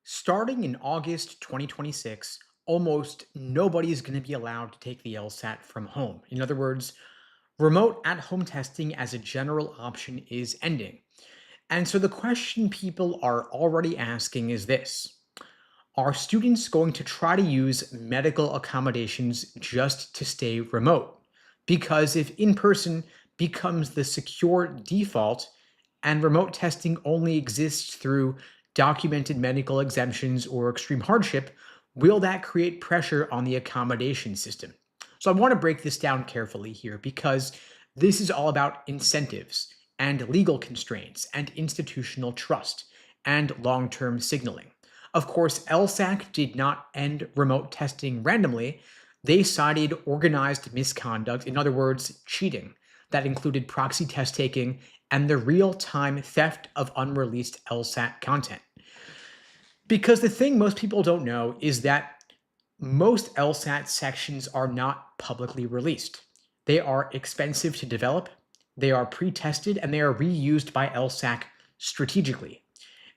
Starting in August 2026, almost nobody is going to be allowed to take the LSAT from home. In other words, remote at home testing as a general option is ending. And so the question people are already asking is this: are students going to try to use medical accommodations just to stay remote? Because if in person becomes the secure default and remote testing only exists through documented medical exemptions or extreme hardship, will that create pressure on the accommodation system? So I want to break this down carefully here because this is all about incentives and legal constraints and institutional trust and long term signaling. Of course, LSAC did not end remote testing randomly. They cited organized misconduct, in other words, cheating, that included proxy test taking and the real time theft of unreleased LSAT content. Because the thing most people don't know is that most LSAT sections are not publicly released. They are expensive to develop, they are pre tested, and they are reused by LSAC strategically.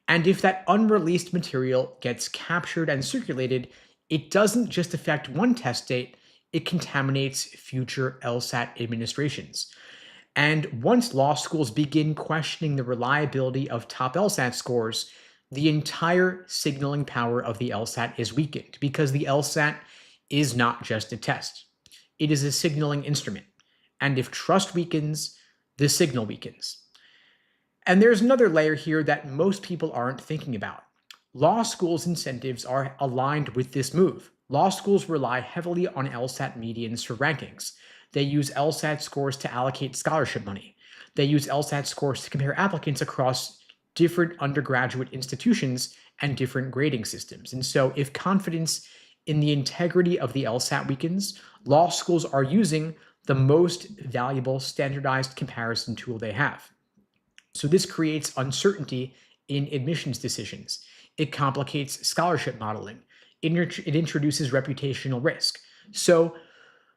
And if that unreleased material gets captured and circulated, it doesn't just affect one test date, it contaminates future LSAT administrations. And once law schools begin questioning the reliability of top LSAT scores, the entire signaling power of the LSAT is weakened because the LSAT is not just a test. It is a signaling instrument. And if trust weakens, the signal weakens. And there's another layer here that most people aren't thinking about. Law schools' incentives are aligned with this move. Law schools rely heavily on LSAT medians for rankings. They use LSAT scores to allocate scholarship money. They use LSAT scores to compare applicants across different undergraduate institutions and different grading systems. And so, if confidence in the integrity of the LSAT weakens, law schools are using the most valuable standardized comparison tool they have. So this creates uncertainty in admissions decisions. It complicates scholarship modeling. It introduces reputational risk. So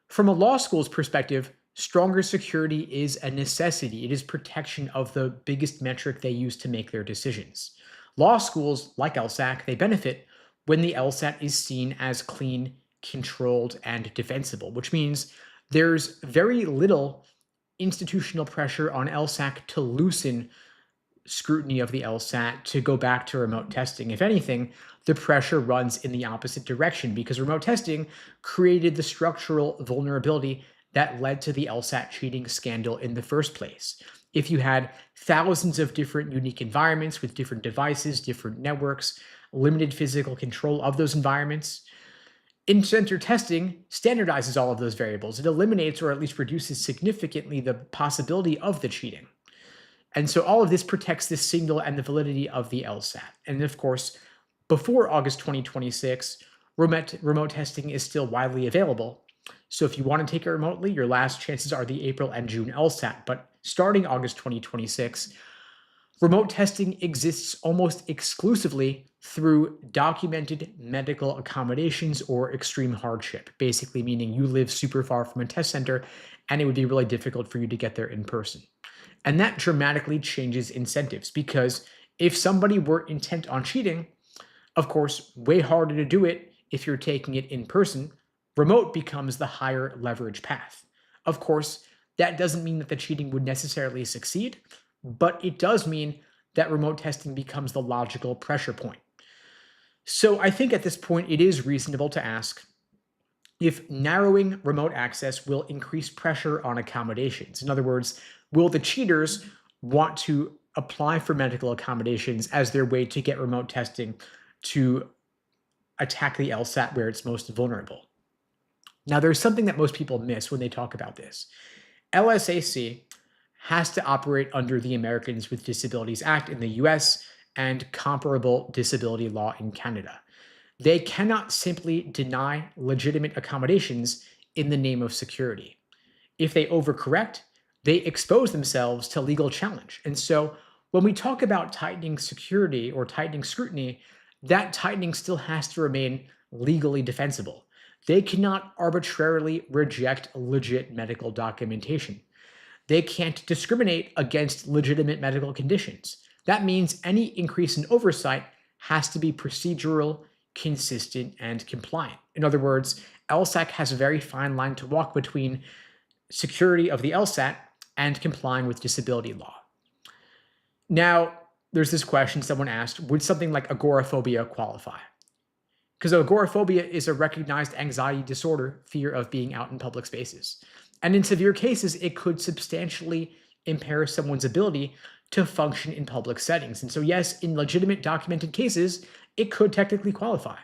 from a law school's perspective, stronger security is a necessity. It is protection of the biggest metric they use to make their decisions. Law schools, like LSAC, they benefit when the LSAT is seen as clean, controlled, and defensible, which means there's very little institutional pressure on LSAC to loosen scrutiny of the LSAT to go back to remote testing. If anything, the pressure runs in the opposite direction because remote testing created the structural vulnerability that led to the LSAT cheating scandal in the first place. If you had thousands of different unique environments with different devices, different networks, limited physical control of those environments, in-center testing standardizes all of those variables. It eliminates or at least reduces significantly the possibility of the cheating. And so all of this protects the signal and the validity of the LSAT. And of course, before August 2026, remote testing is still widely available. So if you want to take it remotely, your last chances are the April and June LSAT. But starting August 2026, remote testing exists almost exclusively through documented medical accommodations or extreme hardship, basically meaning you live super far from a test center and it would be really difficult for you to get there in person. And that dramatically changes incentives because if somebody were intent on cheating, of course, way harder to do it if you're taking it in person, remote becomes the higher leverage path. Of course, that doesn't mean that the cheating would necessarily succeed, but it does mean that remote testing becomes the logical pressure point. So I think at this point, it is reasonable to ask if narrowing remote access will increase pressure on accommodations. In other words, will the cheaters want to apply for medical accommodations as their way to get remote testing to attack the LSAT where it's most vulnerable? Now, there's something that most people miss when they talk about this. LSAC has to operate under the Americans with Disabilities Act in the US and comparable disability law in Canada. They cannot simply deny legitimate accommodations in the name of security. If they overcorrect, they expose themselves to legal challenge. And so when we talk about tightening security or tightening scrutiny, that tightening still has to remain legally defensible. They cannot arbitrarily reject legit medical documentation. They can't discriminate against legitimate medical conditions. That means any increase in oversight has to be procedural, consistent, and compliant. In other words, LSAC has a very fine line to walk between security of the LSAT and complying with disability law. Now, there's this question someone asked, would something like agoraphobia qualify? Because agoraphobia is a recognized anxiety disorder, fear of being out in public spaces. And in severe cases, it could substantially impair someone's ability to function in public settings. And so, yes, in legitimate documented cases, it could technically qualify.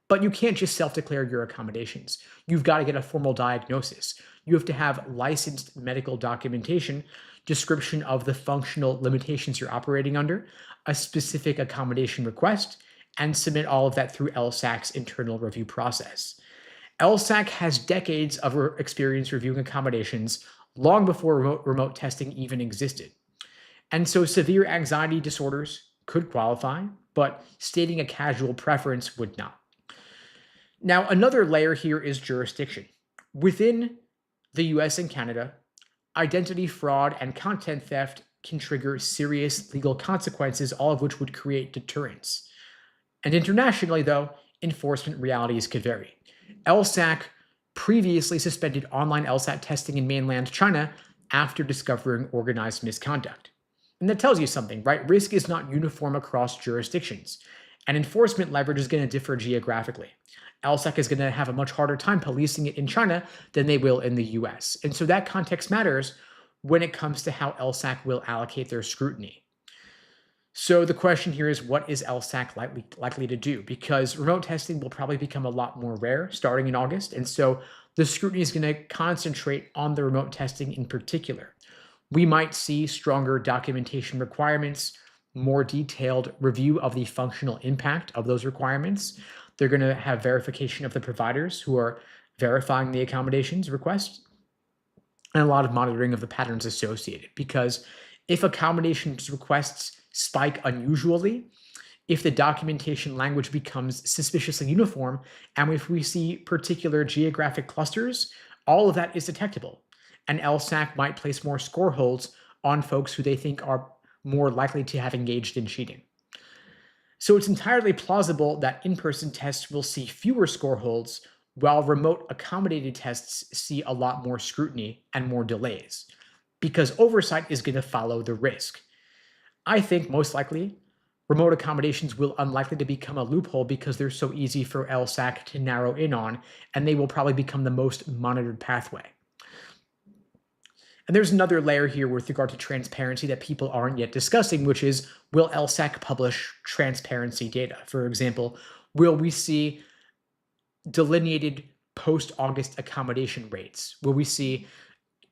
But you can't just self declare your accommodations. You've got to get a formal diagnosis. You have to have licensed medical documentation, description of the functional limitations you're operating under, a specific accommodation request, and submit all of that through LSAC's internal review process. LSAC has decades of experience reviewing accommodations long before remote testing even existed. And so severe anxiety disorders could qualify, but stating a casual preference would not. Now, another layer here is jurisdiction. Within the US and Canada, identity fraud and content theft can trigger serious legal consequences, all of which would create deterrence. And internationally, though, enforcement realities could vary. LSAC previously suspended online LSAT testing in mainland China after discovering organized misconduct. And that tells you something, right? Risk is not uniform across jurisdictions, and enforcement leverage is going to differ geographically. LSAC is going to have a much harder time policing it in China than they will in the US. And so that context matters when it comes to how LSAC will allocate their scrutiny. So the question here is, what is LSAC likely to do? Because remote testing will probably become a lot more rare starting in August. And so the scrutiny is going to concentrate on the remote testing in particular. We might see stronger documentation requirements, more detailed review of the functional impact of those requirements. They're going to have verification of the providers who are verifying the accommodations request, and a lot of monitoring of the patterns associated. Because if accommodations requests spike unusually, if the documentation language becomes suspiciously uniform, and if we see particular geographic clusters, all of that is detectable. And LSAC might place more score holds on folks who they think are more likely to have engaged in cheating. So it's entirely plausible that in-person tests will see fewer score holds, while remote accommodated tests see a lot more scrutiny and more delays, because oversight is going to follow the risk. I think most likely remote accommodations will unlikely to become a loophole because they're so easy for LSAC to narrow in on, and they will probably become the most monitored pathway. And there's another layer here with regard to transparency that people aren't yet discussing, which is, will LSAC publish transparency data? For example, will we see delineated post-August accommodation rates? Will we see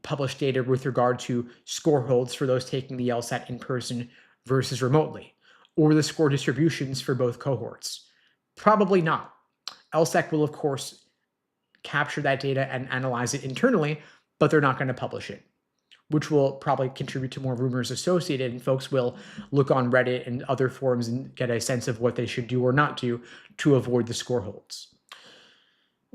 published data with regard to score holds for those taking the LSAT in person versus remotely, or the score distributions for both cohorts? Probably not. LSAC will, of course, capture that data and analyze it internally, but they're not going to publish it, which will probably contribute to more rumors associated, and folks will look on Reddit and other forums and get a sense of what they should do or not do to avoid the score holds.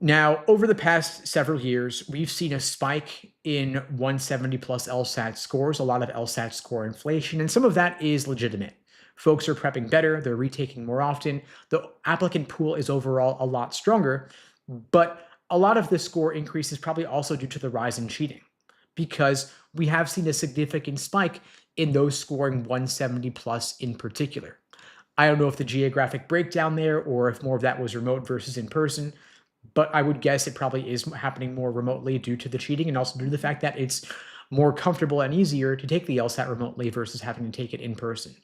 Now, over the past several years, we've seen a spike in 170 plus LSAT scores, a lot of LSAT score inflation, and some of that is legitimate. Folks are prepping better, they're retaking more often, the applicant pool is overall a lot stronger, but a lot of the score increase is probably also due to the rise in cheating, because we have seen a significant spike in those scoring 170 plus in particular. I don't know if the geographic breakdown there or if more of that was remote versus in person, but I would guess it probably is happening more remotely due to the cheating and also due to the fact that it's more comfortable and easier to take the LSAT remotely versus having to take it in person.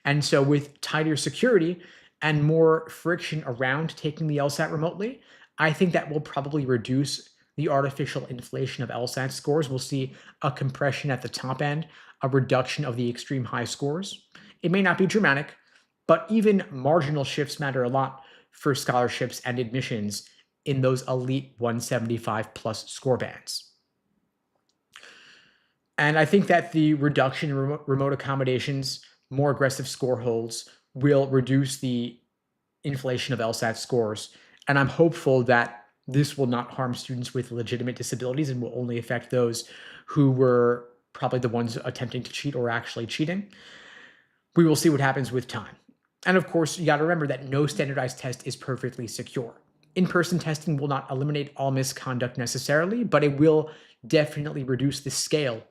And so with tighter security and more friction around taking the LSAT remotely, I think that will probably reduce the artificial inflation of LSAT scores. We'll see a compression at the top end, a reduction of the extreme high scores. It may not be dramatic, but even marginal shifts matter a lot for scholarships and admissions in those elite 175 plus score bands. And I think that the reduction in remote accommodations, more aggressive score holds, will reduce the inflation of LSAT scores. And I'm hopeful that this will not harm students with legitimate disabilities and will only affect those who were probably the ones attempting to cheat or actually cheating. We will see what happens with time. And of course, you got to remember that no standardized test is perfectly secure. In-person testing will not eliminate all misconduct necessarily, but it will definitely reduce the scale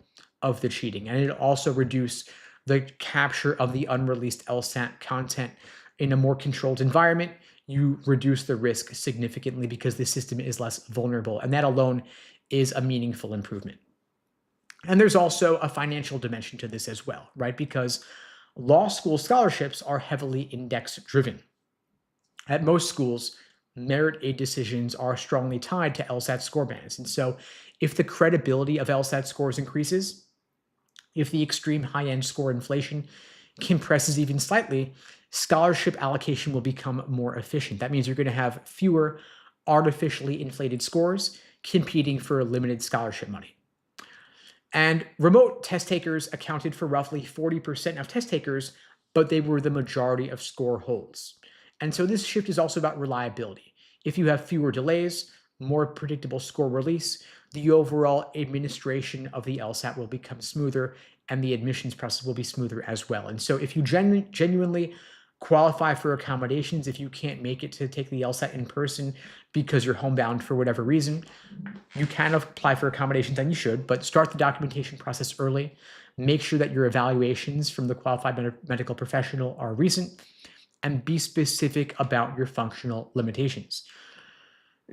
of the cheating. And it'll also reduce the capture of the unreleased LSAT content in a more controlled environment. You reduce the risk significantly because the system is less vulnerable. And that alone is a meaningful improvement. And there's also a financial dimension to this as well, right? Because law school scholarships are heavily index driven. At most schools, merit aid decisions are strongly tied to LSAT score bands. And so if the credibility of LSAT scores increases, if the extreme high-end score inflation compresses even slightly, scholarship allocation will become more efficient. That means you're going to have fewer artificially inflated scores competing for limited scholarship money. And remote test takers accounted for roughly 40% of test takers, but they were the majority of score holds. And so this shift is also about reliability. If you have fewer delays, more predictable score release, the overall administration of the LSAT will become smoother and the admissions process will be smoother as well. And so if you genuinely qualify for accommodations, if you can't make it to take the LSAT in person because you're homebound for whatever reason, you can apply for accommodations and you should, but start the documentation process early. Make sure that your evaluations from the qualified medical professional are recent, and be specific about your functional limitations.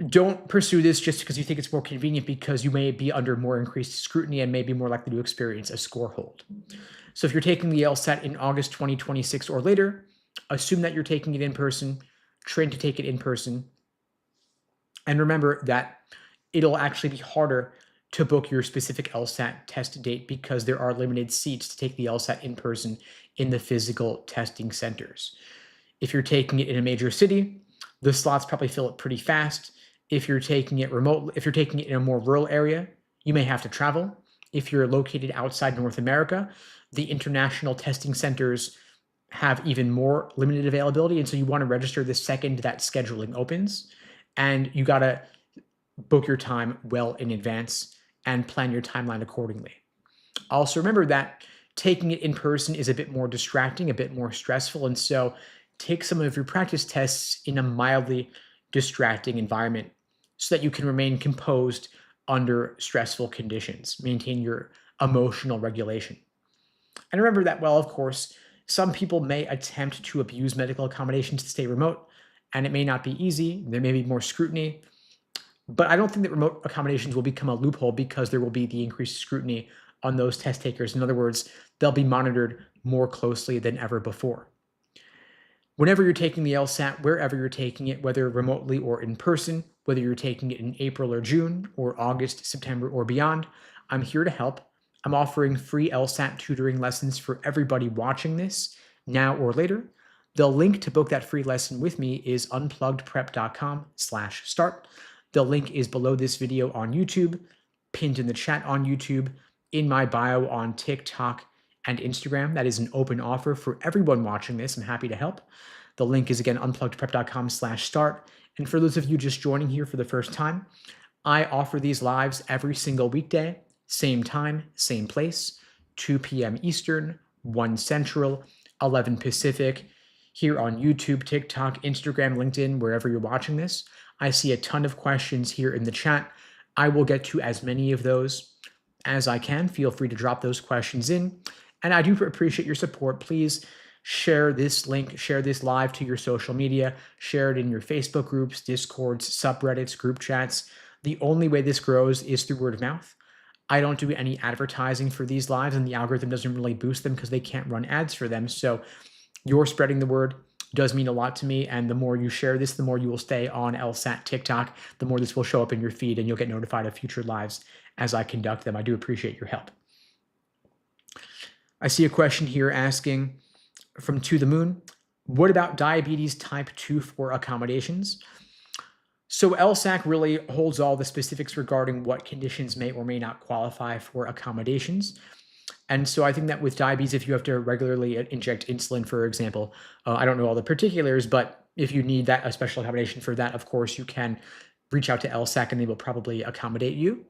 Don't pursue this just because you think it's more convenient, because you may be under more increased scrutiny and may be more likely to experience a score hold. So if you're taking the LSAT in August 2026 or later, assume that you're taking it in person, train to take it in person, and remember that it'll actually be harder to book your specific LSAT test date because there are limited seats to take the LSAT in person in the physical testing centers. If you're taking it in a major city, the slots probably fill up pretty fast. If you're taking it remote, if you're taking it in a more rural area, you may have to travel. If you're located outside North America, the international testing centers have even more limited availability. And so you want to register the second that scheduling opens. And you got to book your time well in advance and plan your timeline accordingly. Also remember that taking it in person is a bit more distracting, a bit more stressful. And so take some of your practice tests in a mildly distracting environment so that you can remain composed under stressful conditions, maintain your emotional regulation. And remember that, well, of course, some people may attempt to abuse medical accommodations to stay remote, and it may not be easy. There may be more scrutiny, but I don't think that remote accommodations will become a loophole because there will be the increased scrutiny on those test takers. In other words, they'll be monitored more closely than ever before. Whenever you're taking the LSAT, wherever you're taking it, whether remotely or in person, whether you're taking it in April or June or August, September, or beyond, I'm here to help. I'm offering free LSAT tutoring lessons for everybody watching this now or later. The link to book that free lesson with me is unpluggedprep.com/start. The link is below this video on YouTube, pinned in the chat on YouTube, in my bio on TikTok and Instagram. That is an open offer for everyone watching this. I'm happy to help. The link is again unpluggedprep.com/start. And for those of you just joining here for the first time, I offer these lives every single weekday, same time, same place, 2 p.m. Eastern, 1 Central, 11 Pacific, here on YouTube, TikTok, Instagram, LinkedIn, wherever you're watching this. I see a ton of questions here in the chat. I will get to as many of those as I can. Feel free to drop those questions in. And I do appreciate your support. Please share this link, share this live to your social media, share it in your Facebook groups, Discords, subreddits, group chats. The only way this grows is through word of mouth. I don't do any advertising for these lives, and the algorithm doesn't really boost them because they can't run ads for them. So your spreading the word does mean a lot to me. And the more you share this, the more you will stay on LSAT TikTok, the more this will show up in your feed and you'll get notified of future lives as I conduct them. I do appreciate your help. I see a question here asking from To the Moon, what about diabetes type 2 for accommodations? So LSAC really holds all the specifics regarding what conditions may or may not qualify for accommodations. And so I think that with diabetes, if you have to regularly inject insulin, for example, I don't know all the particulars, but if you need that, a special accommodation for that, of course, you can reach out to LSAC and they will probably accommodate you.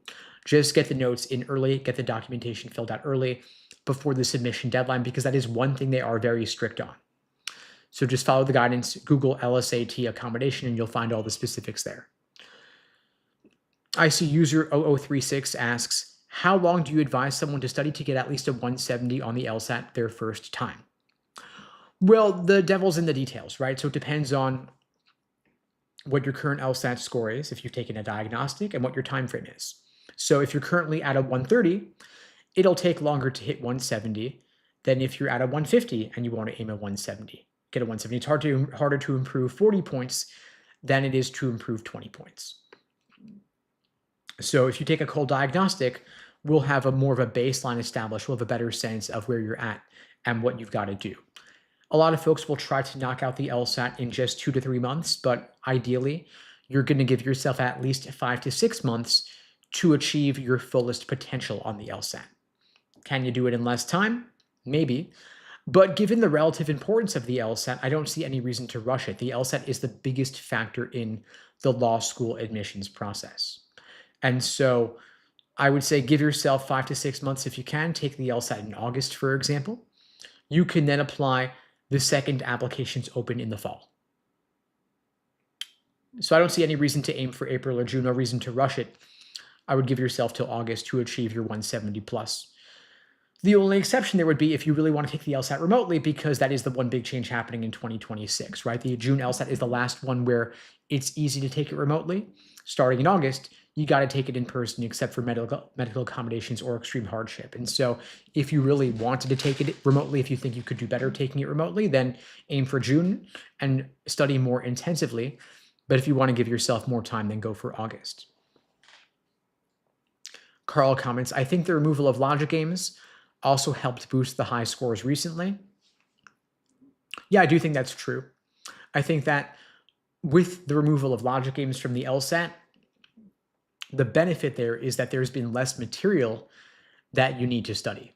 Just get the notes in early, get the documentation filled out early before the submission deadline, because that is one thing they are very strict on. So just follow the guidance, Google LSAT accommodation, and you'll find all the specifics there. I see user 0036 asks, how long do you advise someone to study to get at least a 170 on the LSAT their first time? Well, the devil's in the details, right? So it depends on what your current LSAT score is, if you've taken a diagnostic, and what your time frame is. So if you're currently at a 130, it'll take longer to hit 170 than if you're at a 150 and you want to aim a 170. Get a 170. It's harder to improve 40 points than it is to improve 20 points. So if you take a cold diagnostic, we'll have more of a baseline established. We'll have a better sense of where you're at and what you've got to do. A lot of folks will try to knock out the LSAT in just 2 to 3 months, but ideally, you're going to give yourself at least 5 to 6 months to achieve your fullest potential on the LSAT. Can you do it in less time? Maybe. But given the relative importance of the LSAT, I don't see any reason to rush it. The LSAT is the biggest factor in the law school admissions process. And so I would say give yourself 5 to 6 months if you can. Take the LSAT in August, for example. You can then apply the second applications open in the fall. So I don't see any reason to aim for April or June, no reason to rush it. I would give yourself till August to achieve your 170 plus. The only exception there would be if you really want to take the LSAT remotely, because that is the one big change happening in 2026, right? The June LSAT is the last one where it's easy to take it remotely. Starting in August, you got to take it in person except for medical accommodations or extreme hardship. And so if you really wanted to take it remotely, if you think you could do better taking it remotely, then aim for June and study more intensively. But if you want to give yourself more time, then go for August. Carl comments, I think the removal of logic games also helped boost the high scores recently. Yeah, I do think that's true. I think that with the removal of logic games from the LSAT, the benefit there is that there's been less material that you need to study.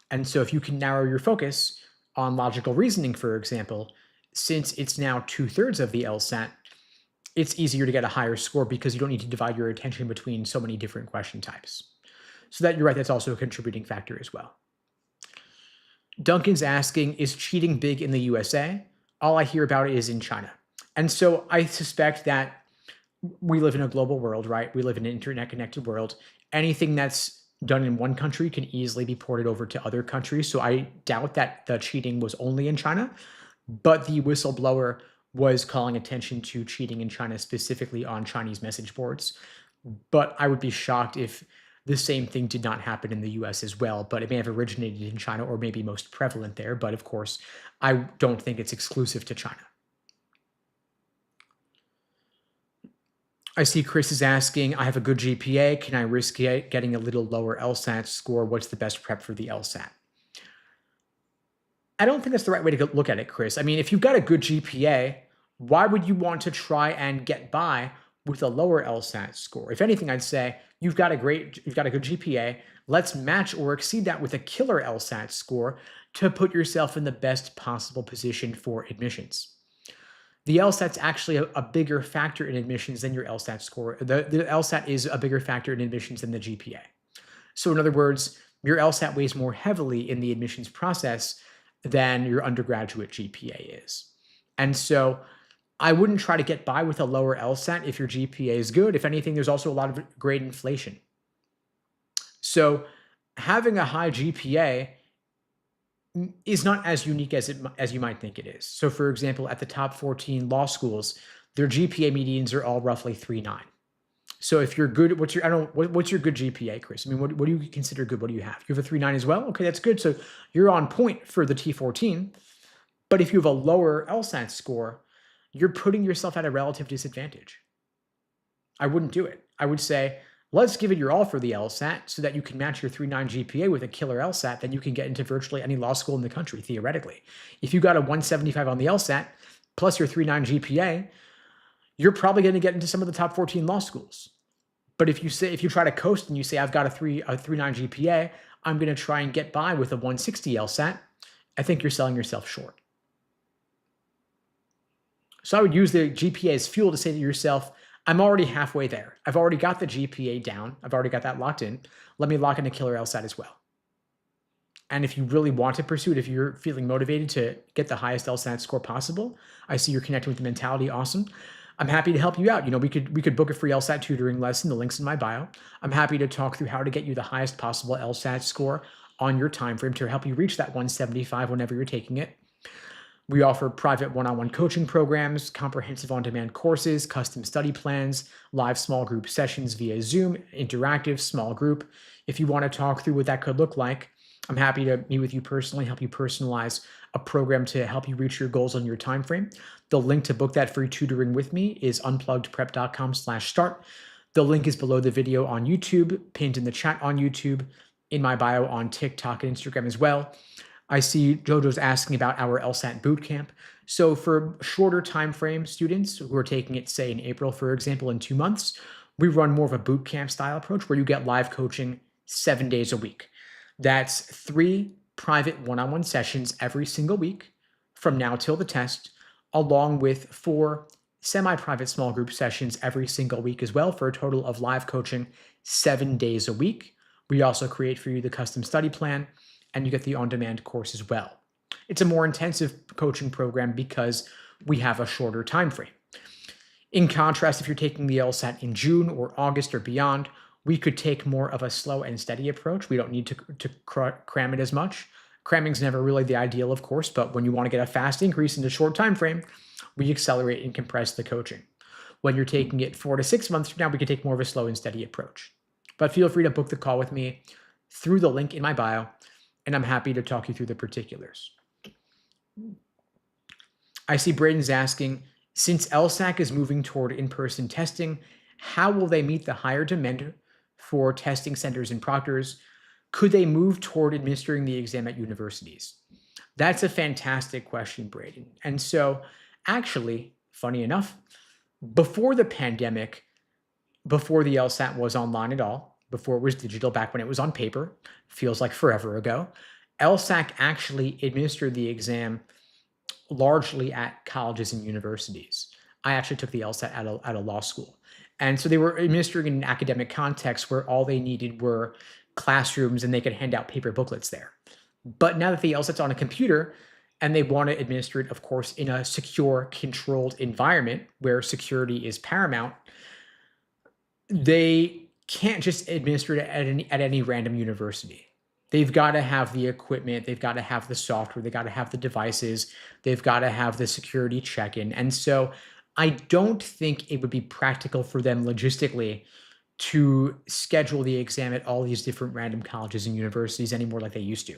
And so if you can narrow your focus on logical reasoning, for example, since it's now 2/3 of the LSAT, it's easier to get a higher score because you don't need to divide your attention between so many different question types. So that you're right, that's also a contributing factor as well. Duncan's asking, is cheating big in the USA? All I hear about it is in China. And so I suspect that we live in a global world, right? We live in an internet-connected world. Anything that's done in one country can easily be ported over to other countries. So I doubt that the cheating was only in China, but the whistleblower was calling attention to cheating in China, specifically on Chinese message boards. But I would be shocked if the same thing did not happen in the US as well, but it may have originated in China or maybe most prevalent there. But of course, I don't think it's exclusive to China. I see Chris is asking, I have a good GPA. Can I risk getting a little lower LSAT score? What's the best prep for the LSAT? I don't think that's the right way to look at it, Chris. I mean, if you've got a good GPA, why would you want to try and get by with a lower LSAT score? If anything, I'd say you've got a good GPA. Let's match or exceed that with a killer LSAT score to put yourself in the best possible position for admissions. The LSAT's actually a bigger factor in admissions than your LSAT score. The LSAT is a bigger factor in admissions than the GPA. So in other words, your LSAT weighs more heavily in the admissions process than your undergraduate GPA is. And so I wouldn't try to get by with a lower LSAT if your GPA is good. If anything, there's also a lot of grade inflation. So having a high GPA is not as unique as you might think it is. So for example, at the top 14 law schools, their GPA medians are all roughly 3.9. So if you're good, what's your good GPA, Chris? I mean, what do you consider good? What do you have? You have a 3.9 as well? Okay, that's good. So you're on point for the T14. But if you have a lower LSAT score, you're putting yourself at a relative disadvantage. I wouldn't do it. I would say, let's give it your all for the LSAT so that you can match your 3.9 GPA with a killer LSAT, then you can get into virtually any law school in the country, theoretically. If you got a 175 on the LSAT plus your 3.9 GPA, you're probably going to get into some of the top 14 law schools. But if you try to coast and you say, I've got a 3.9 GPA, I'm going to try and get by with a 160 LSAT, I think you're selling yourself short. So I would use the GPA as fuel to say to yourself, I'm already halfway there. I've already got the GPA down. I've already got that locked in. Let me lock in a killer LSAT as well. And if you really want to pursue it, if you're feeling motivated to get the highest LSAT score possible, I see you're connecting with the mentality. Awesome. I'm happy to help you out. We could book a free LSAT tutoring lesson. The link's in my bio. I'm happy to talk through how to get you the highest possible LSAT score on your time frame to help you reach that 175 whenever you're taking it. We offer private one-on-one coaching programs, comprehensive on-demand courses, custom study plans, live small group sessions via Zoom, interactive small group. If you want to talk through what that could look like, I'm happy to meet with you personally, help you personalize a program to help you reach your goals on your time frame. The link to book that free tutoring with me is unpluggedprep.com/start. The link is below the video on YouTube, pinned in the chat on YouTube, in my bio on TikTok and Instagram as well. I see Jojo's asking about our LSAT bootcamp. So for shorter time frame students who are taking it, say in April, for example, in 2 months, we run more of a bootcamp style approach where you get live coaching 7 days a week. That's 3 private one-on-one sessions every single week from now till the test, along with 4 semi-private small group sessions every single week as well, for a total of live coaching 7 days a week. We also create for you the custom study plan, and you get the on-demand course as well. It's a more intensive coaching program because we have a shorter time frame. In contrast, if you're taking the LSAT in June or August or beyond, we could take more of a slow and steady approach. We don't need to cram it as much. Cramming's never really the ideal, of course, but when you want to get a fast increase in a short time frame, we accelerate and compress the coaching. When you're taking it 4 to 6 months from now, we can take more of a slow and steady approach. But feel free to book the call with me through the link in my bio, and I'm happy to talk you through the particulars. I see Braden's asking, since LSAC is moving toward in-person testing, how will they meet the higher demand for testing centers and proctors? Could they move toward administering the exam at universities? That's a fantastic question, Braden. And so actually, funny enough, before the pandemic, before the LSAT was online at all, before it was digital, back when it was on paper, feels like forever ago, LSAC actually administered the exam largely at colleges and universities. I actually took the LSAT at a law school. And so they were administering in an academic context where all they needed were classrooms and they could hand out paper booklets there. But now that the LSAT's on a computer and they want to administer it, of course, in a secure, controlled environment where security is paramount, they can't just administer it at any random university. They've got to have the equipment, they've got to have the software, they've got to have the devices, they've got to have the security check-in. And so I don't think it would be practical for them logistically to schedule the exam at all these different random colleges and universities anymore like they used to.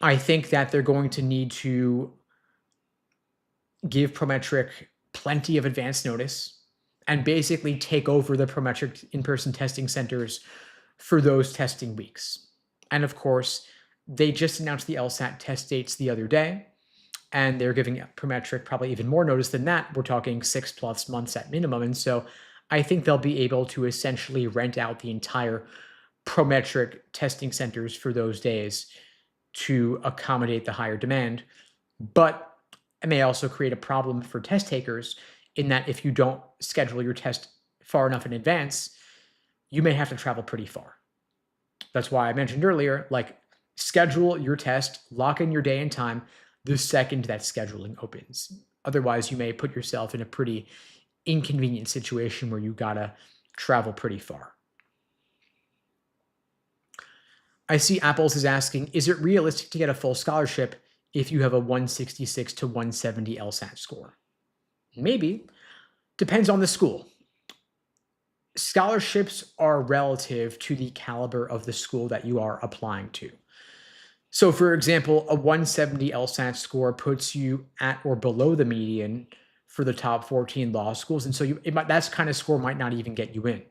I think that they're going to need to give Prometric plenty of advance notice and basically take over the Prometric in-person testing centers for those testing weeks. And of course, they just announced the LSAT test dates the other day, and they're giving Prometric probably even more notice than that. We're talking 6+ months at minimum. And so I think they'll be able to essentially rent out the entire Prometric testing centers for those days to accommodate the higher demand. But it may also create a problem for test takers in that if you don't schedule your test far enough in advance, you may have to travel pretty far. That's why I mentioned earlier, like, schedule your test, lock in your day and time the second that scheduling opens. Otherwise, you may put yourself in a pretty inconvenient situation where you gotta travel pretty far. I see Apples is asking, is it realistic to get a full scholarship if you have a 166 to 170 LSAT score? Maybe. Depends on the school. Scholarships are relative to the caliber of the school that you are applying to. So for example, a 170 LSAT score puts you at or below the median for the top 14 law schools. And so that kind of score might not even get you in.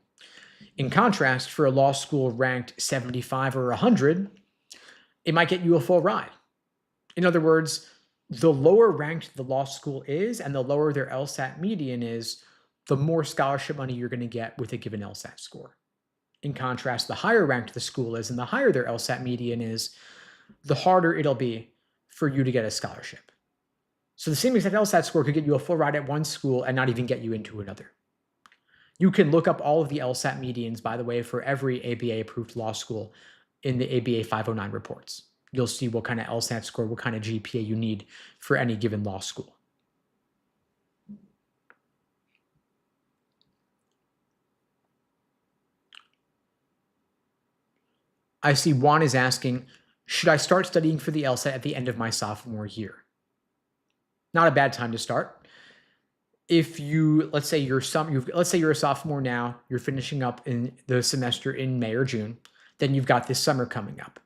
In contrast, for a law school ranked 75 or 100, it might get you a full ride. In other words, the lower ranked the law school is and the lower their LSAT median is, the more scholarship money you're going to get with a given LSAT score. In contrast, the higher ranked the school is and the higher their LSAT median is, the harder it'll be for you to get a scholarship. So the same exact LSAT score could get you a full ride at one school and not even get you into another. You can look up all of the LSAT medians, by the way, for every ABA-approved law school in the ABA 509 reports. You'll see what kind of LSAT score, what kind of GPA you need for any given law school. I see Juan is asking, should I start studying for the LSAT at the end of my sophomore year? Not a bad time to start. If you, let's say you're a sophomore now, you're finishing up in the semester in May or June, then you've got this summer coming up.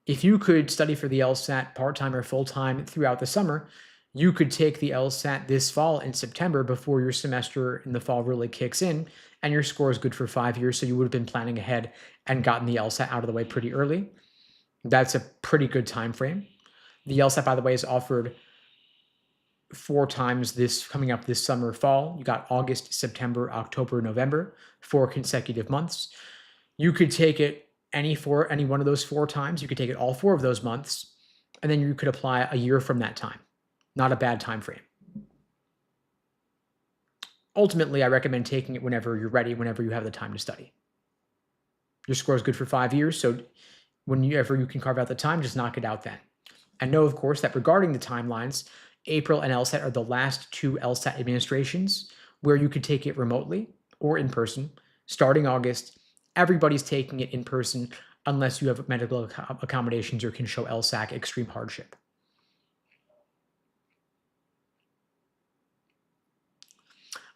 If you could study for the LSAT part-time or full-time throughout the summer, you could take the LSAT this fall in September before your semester in the fall really kicks in, and your score is good for 5 years, so you would have been planning ahead and gotten the LSAT out of the way pretty early. That's a pretty good time frame. The LSAT, by the way, is offered 4 times this coming up this summer, fall. You got August, September, October, November, 4 consecutive months. You could take it any one of those 4 times. You could take it all 4 of those months, and then you could apply a year from that time. Not a bad time frame. Ultimately, I recommend taking it whenever you're ready, whenever you have the time to study. Your score is good for 5 years, so whenever you can carve out the time, just knock it out then. And know, of course, that regarding the timelines, April and LSAT are the last 2 LSAT administrations where you could take it remotely or in person. Starting August, everybody's taking it in person unless you have medical accommodations or can show LSAC extreme hardship.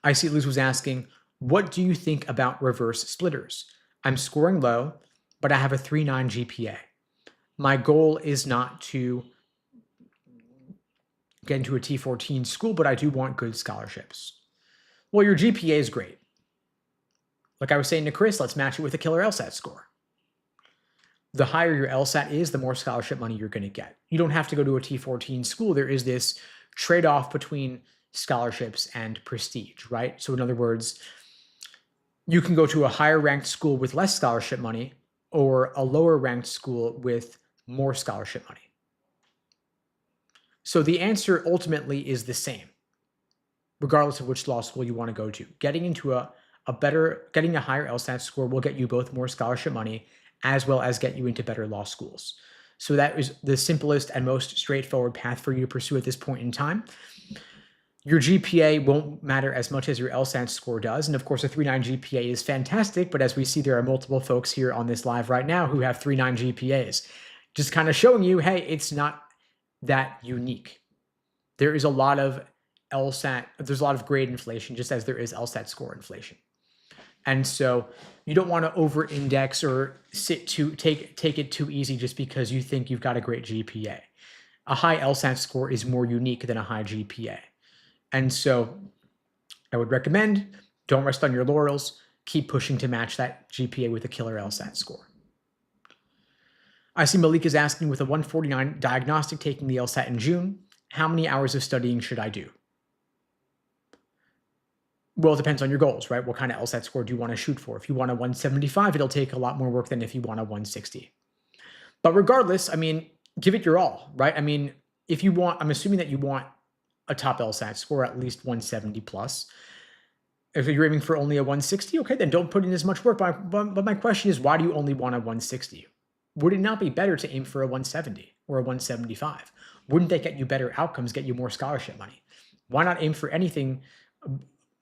I see Liz was asking, what do you think about reverse splitters? I'm scoring low, but I have a 3.9 GPA. My goal is not to get into a T14 school, but I do want good scholarships. Well, your GPA is great. Like I was saying to Chris, let's match it with a killer LSAT score. The higher your LSAT is, the more scholarship money you're going to get. You don't have to go to a T14 school. There is this trade-off between scholarships and prestige, right? So in other words, you can go to a higher ranked school with less scholarship money or a lower ranked school with more scholarship money. So the answer ultimately is the same, regardless of which law school you want to go to. Getting into getting a higher LSAT score will get you both more scholarship money as well as get you into better law schools. So that is the simplest and most straightforward path for you to pursue at this point in time. Your GPA won't matter as much as your LSAT score does. And of course, a 3.9 GPA is fantastic. But as we see, there are multiple folks here on this live right now who have 3.9 GPAs. Just kind of showing you, hey, it's not that unique. There is a lot of there's a lot of grade inflation, just as there is LSAT score inflation. And so you don't want to over-index or take it too easy just because you think you've got a great GPA. A high LSAT score is more unique than a high GPA. And so I would recommend don't rest on your laurels. Keep pushing to match that GPA with a killer LSAT score. I see Malik is asking, with a 149 diagnostic taking the LSAT in June, how many hours of studying should I do? Well, it depends on your goals, right? What kind of LSAT score do you want to shoot for? If you want a 175, it'll take a lot more work than if you want a 160. But regardless, I mean, give it your all, right? I mean, I'm assuming that you want a top LSAT score, at least 170 plus. If you're aiming for only a 160, okay, then don't put in as much work. But my question is, why do you only want a 160? Would it not be better to aim for a 170 or a 175? Wouldn't that get you better outcomes, get you more scholarship money? Why not aim for anything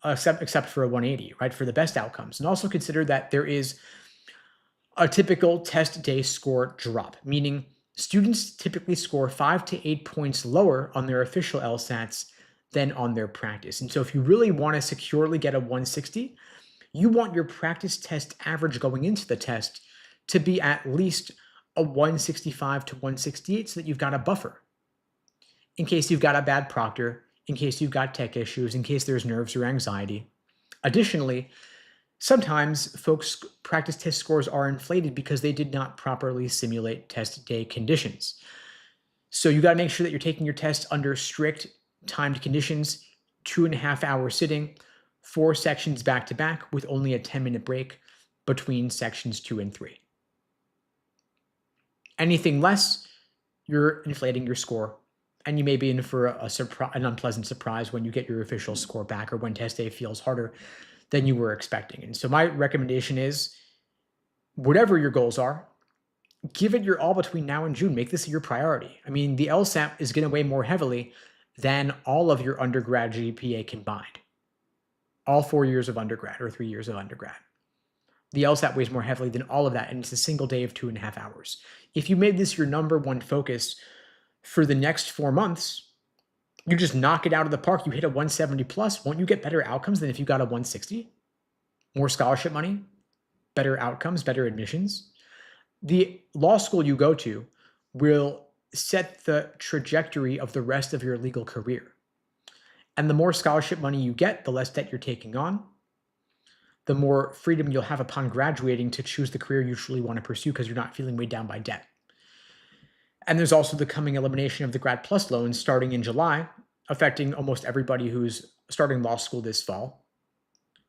except for a 180, right, for the best outcomes? And also consider that there is a typical test day score drop, meaning students typically score 5 to 8 points lower on their official LSATs than on their practice. And so if you really want to securely get a 160, you want your practice test average going into the test to be at least a 165 to 168 so that you've got a buffer in case you've got a bad proctor, in case you've got tech issues, in case there's nerves or anxiety. Additionally, sometimes folks' practice test scores are inflated because they did not properly simulate test day conditions. So you got to make sure that you're taking your test under strict timed conditions, 2.5 hour sitting, 4 sections back to back with only a 10-minute break between sections 2 and 3. Anything less, you're inflating your score, and you may be in for an unpleasant surprise when you get your official score back or when test day feels harder than you were expecting. And so my recommendation is, whatever your goals are, give it your all between now and June. Make this your priority. I mean, the LSAT is going to weigh more heavily than all of your undergrad GPA combined. All 4 years of undergrad or 3 years of undergrad. The LSAT weighs more heavily than all of that, and it's a single day of 2.5 hours. If you made this your number one focus for the next 4 months, you just knock it out of the park. You hit a 170 plus. Won't you get better outcomes than if you got a 160? More scholarship money, better outcomes, better admissions. The law school you go to will set the trajectory of the rest of your legal career. And the more scholarship money you get, the less debt you're taking on, the more freedom you'll have upon graduating to choose the career you truly want to pursue because you're not feeling weighed down by debt. And there's also the coming elimination of the Grad Plus loans starting in July, affecting almost everybody who's starting law school this fall.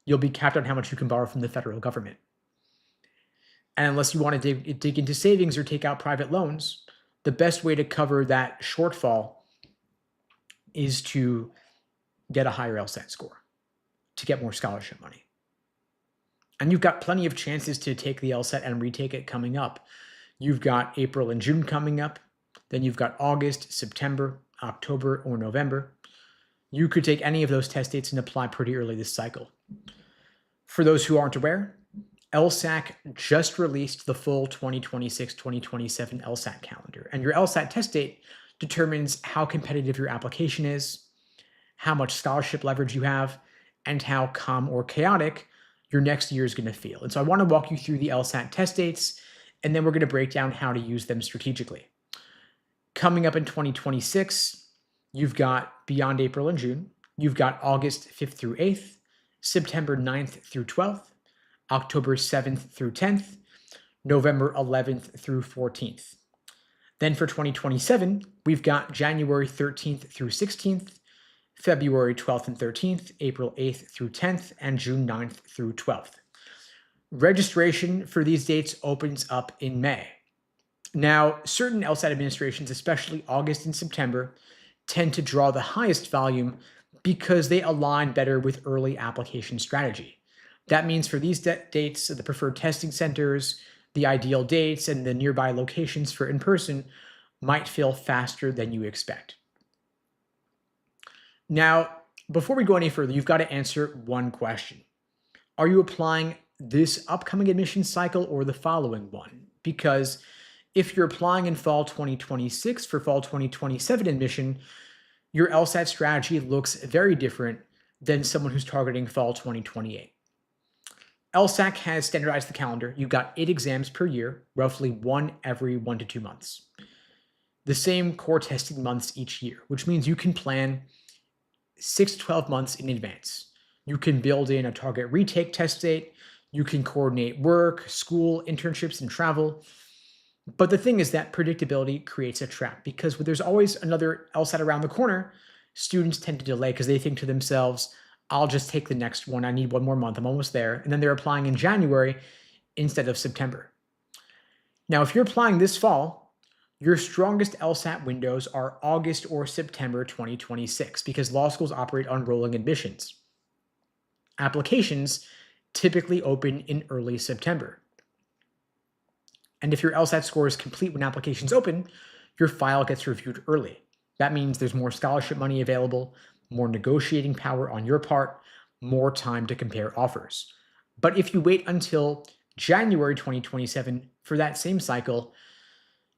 You'll be capped on how much you can borrow from the federal government. And unless you want to dig into savings or take out private loans, the best way to cover that shortfall is to get a higher LSAT score, to get more scholarship money. And you've got plenty of chances to take the LSAT and retake it coming up. You've got April and June coming up. Then you've got August, September, October, or November. You could take any of those test dates and apply pretty early this cycle. For those who aren't aware, LSAC just released the full 2026-2027 LSAT calendar. And your LSAT test date determines how competitive your application is, how much scholarship leverage you have, and how calm or chaotic your next year is going to feel. And so I want to walk you through the LSAT test dates, and then we're going to break down how to use them strategically. Coming up in 2026, you've got beyond April and June. You've got August 5th through 8th, September 9th through 12th, October 7th through 10th, November 11th through 14th. Then for 2027, we've got January 13th through 16th, February 12th and 13th, April 8th through 10th, and June 9th through 12th. Registration for these dates opens up in May. Now, certain LSAT administrations, especially August and September, tend to draw the highest volume because they align better with early application strategy. That means for these dates, the preferred testing centers, the ideal dates, and the nearby locations for in-person might feel faster than you expect. Now, before we go any further, you've got to answer one question. Are you applying this upcoming admission cycle or the following one? Because if you're applying in fall 2026 for fall 2027 admission, your LSAT strategy looks very different than someone who's targeting fall 2028. LSAC has standardized the calendar. You've got 8 exams per year, roughly one every 1 to 2 months. The same core testing months each year, which means you can plan 6 to 12 months in advance. You can build in a target retake test date. You can coordinate work, school, internships, and travel. But the thing is that predictability creates a trap because when there's always another LSAT around the corner, students tend to delay because they think to themselves, I'll just take the next one. I need 1 more month. I'm almost there. And then they're applying in January instead of September. Now, if you're applying this fall, your strongest LSAT windows are August or September 2026 because law schools operate on rolling admissions. Applications typically open in early September. And if your LSAT score is complete when applications open, your file gets reviewed early. That means there's more scholarship money available, more negotiating power on your part, more time to compare offers. But if you wait until January 2027 for that same cycle,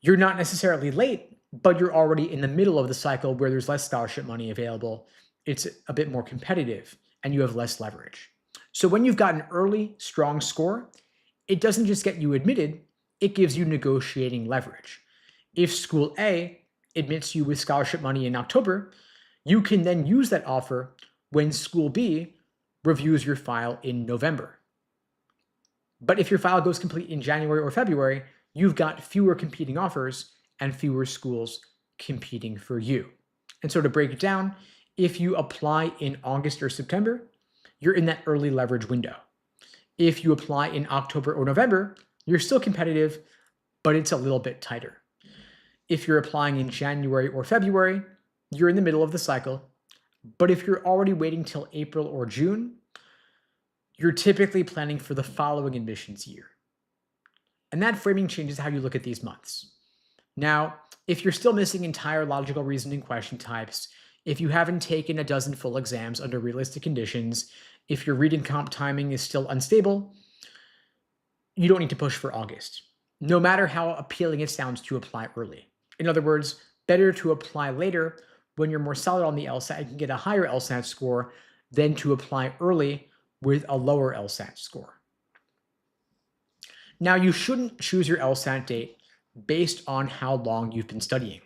you're not necessarily late, but you're already in the middle of the cycle where there's less scholarship money available. It's a bit more competitive and you have less leverage. So when you've got an early, strong score, it doesn't just get you admitted, it gives you negotiating leverage. If school A admits you with scholarship money in October, you can then use that offer when school B reviews your file in November. But if your file goes complete in January or February, you've got fewer competing offers and fewer schools competing for you. And so to break it down, if you apply in August or September, you're in that early leverage window. If you apply in October or November, you're still competitive, but it's a little bit tighter. If you're applying in January or February, you're in the middle of the cycle. But if you're already waiting till April or June, you're typically planning for the following admissions year. And that framing changes how you look at these months. Now, if you're still missing entire logical reasoning question types, if you haven't taken a dozen full exams under realistic conditions, if your reading comp timing is still unstable, you don't need to push for August, no matter how appealing it sounds to apply early. In other words, better to apply later when you're more solid on the LSAT and can get a higher LSAT score than to apply early with a lower LSAT score. Now, you shouldn't choose your LSAT date based on how long you've been studying.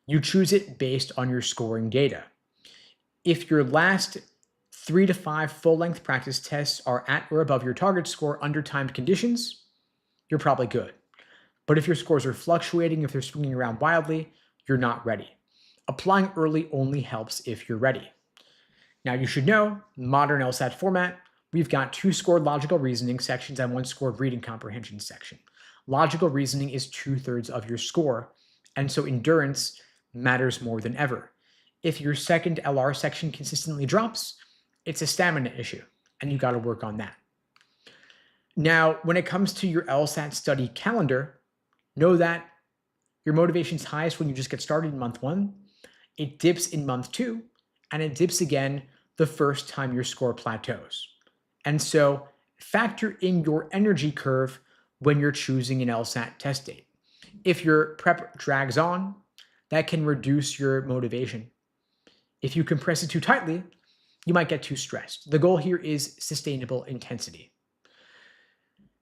You choose it based on your scoring data. If your last 3 to 5 full-length practice tests are at or above your target score under timed conditions, you're probably good. But if your scores are fluctuating, if they're swinging around wildly, you're not ready. Applying early only helps if you're ready. Now, you should know, modern LSAT format, we've got 2 scored logical reasoning sections and 1 scored reading comprehension section. Logical reasoning is 2/3 of your score, and so endurance matters more than ever. If your second LR section consistently drops, it's a stamina issue, and you got to work on that. Now, when it comes to your LSAT study calendar, know that your motivation's highest when you just get started in month 1, it dips in month 2, and it dips again the first time your score plateaus. And so factor in your energy curve when you're choosing an LSAT test date. If your prep drags on, that can reduce your motivation. If you compress it too tightly, you might get too stressed. The goal here is sustainable intensity.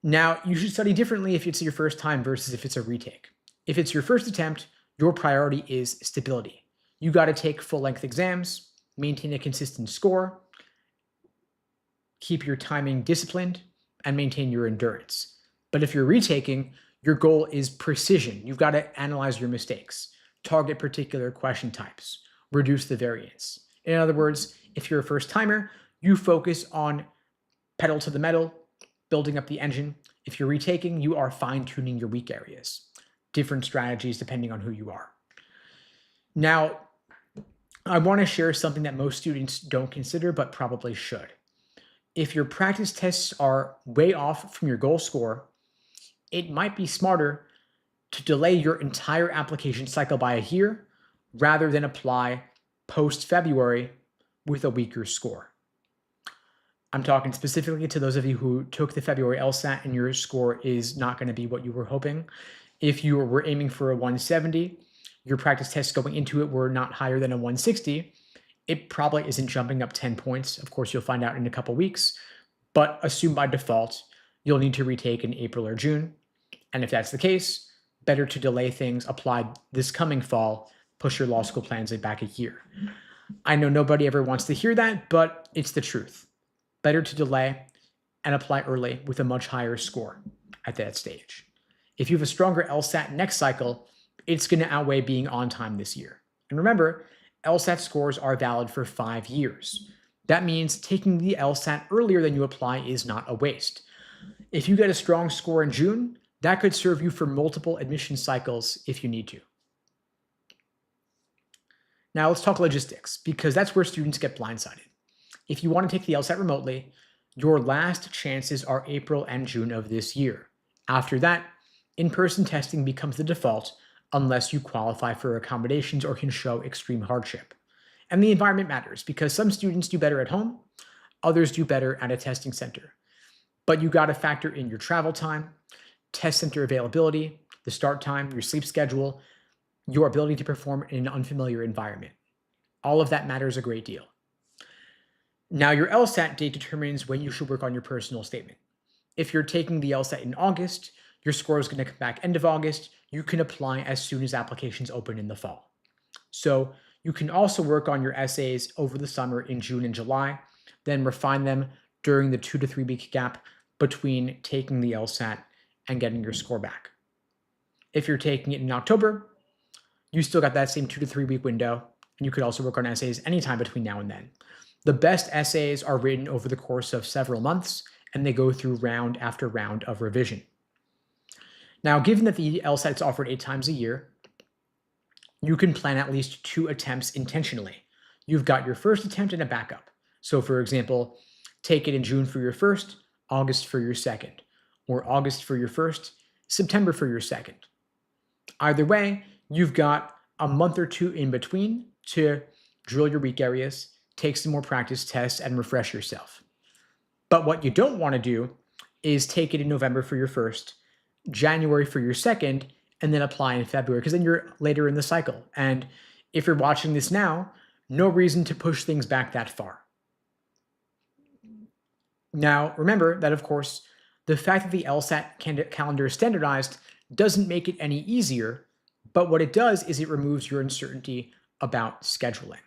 Now, you should study differently if it's your first time versus if it's a retake. If it's your first attempt, your priority is stability. You got to take full-length exams, maintain a consistent score, keep your timing disciplined, and maintain your endurance. But if you're retaking, your goal is precision. You've got to analyze your mistakes, target particular question types, reduce the variance. In other words, if you're a first timer, you focus on pedal to the metal, building up the engine. If you're retaking, you are fine-tuning your weak areas. Different strategies depending on who you are. Now, I want to share something that most students don't consider, but probably should. If your practice tests are way off from your goal score, it might be smarter to delay your entire application cycle by a year rather than apply post-February with a weaker score. I'm talking specifically to those of you who took the February LSAT and your score is not going to be what you were hoping. If you were aiming for a 170, your practice tests going into it were not higher than a 160, it probably isn't jumping up 10 points. Of course, you'll find out in a couple weeks, but assume by default, you'll need to retake in April or June. And if that's the case, better to delay things, apply this coming fall, push your law school plans back a year. I know nobody ever wants to hear that, but it's the truth. Better to delay and apply early with a much higher score at that stage. If you have a stronger LSAT next cycle, it's going to outweigh being on time this year. And remember, LSAT scores are valid for 5 years. That means taking the LSAT earlier than you apply is not a waste. If you get a strong score in June, that could serve you for multiple admission cycles if you need to. Now let's talk logistics, because that's where students get blindsided. If you want to take the LSAT remotely, your last chances are April and June of this year. After that, in-person testing becomes the default unless you qualify for accommodations or can show extreme hardship. And the environment matters because some students do better at home, others do better at a testing center. But you got to factor in your travel time, test center availability, the start time, your sleep schedule, your ability to perform in an unfamiliar environment. All of that matters a great deal. Now, your LSAT date determines when you should work on your personal statement. If you're taking the LSAT in August, your score is going to come back end of August. You can apply as soon as applications open in the fall. So you can also work on your essays over the summer in June and July, then refine them during the 2 to 3 week gap between taking the LSAT and getting your score back. If you're taking it in October, you still got that same 2 to 3 week window, and you could also work on essays anytime between now and then. The best essays are written over the course of several months, and they go through round after round of revision. Now, given that the LSAT is offered 8 times a year, you can plan at least 2 attempts intentionally. You've got your first attempt and a backup. So for example, take it in June for your first, August for your second, or August for your first, September for your second. Either way, you've got a month or two in between to drill your weak areas, take some more practice tests, and refresh yourself. But what you don't want to do is take it in November for your first, January for your second, and then apply in February, because then you're later in the cycle. And if you're watching this now, no reason to push things back that far. Now, remember that, of course, the fact that the LSAT calendar is standardized doesn't make it any easier, but what it does is it removes your uncertainty about scheduling.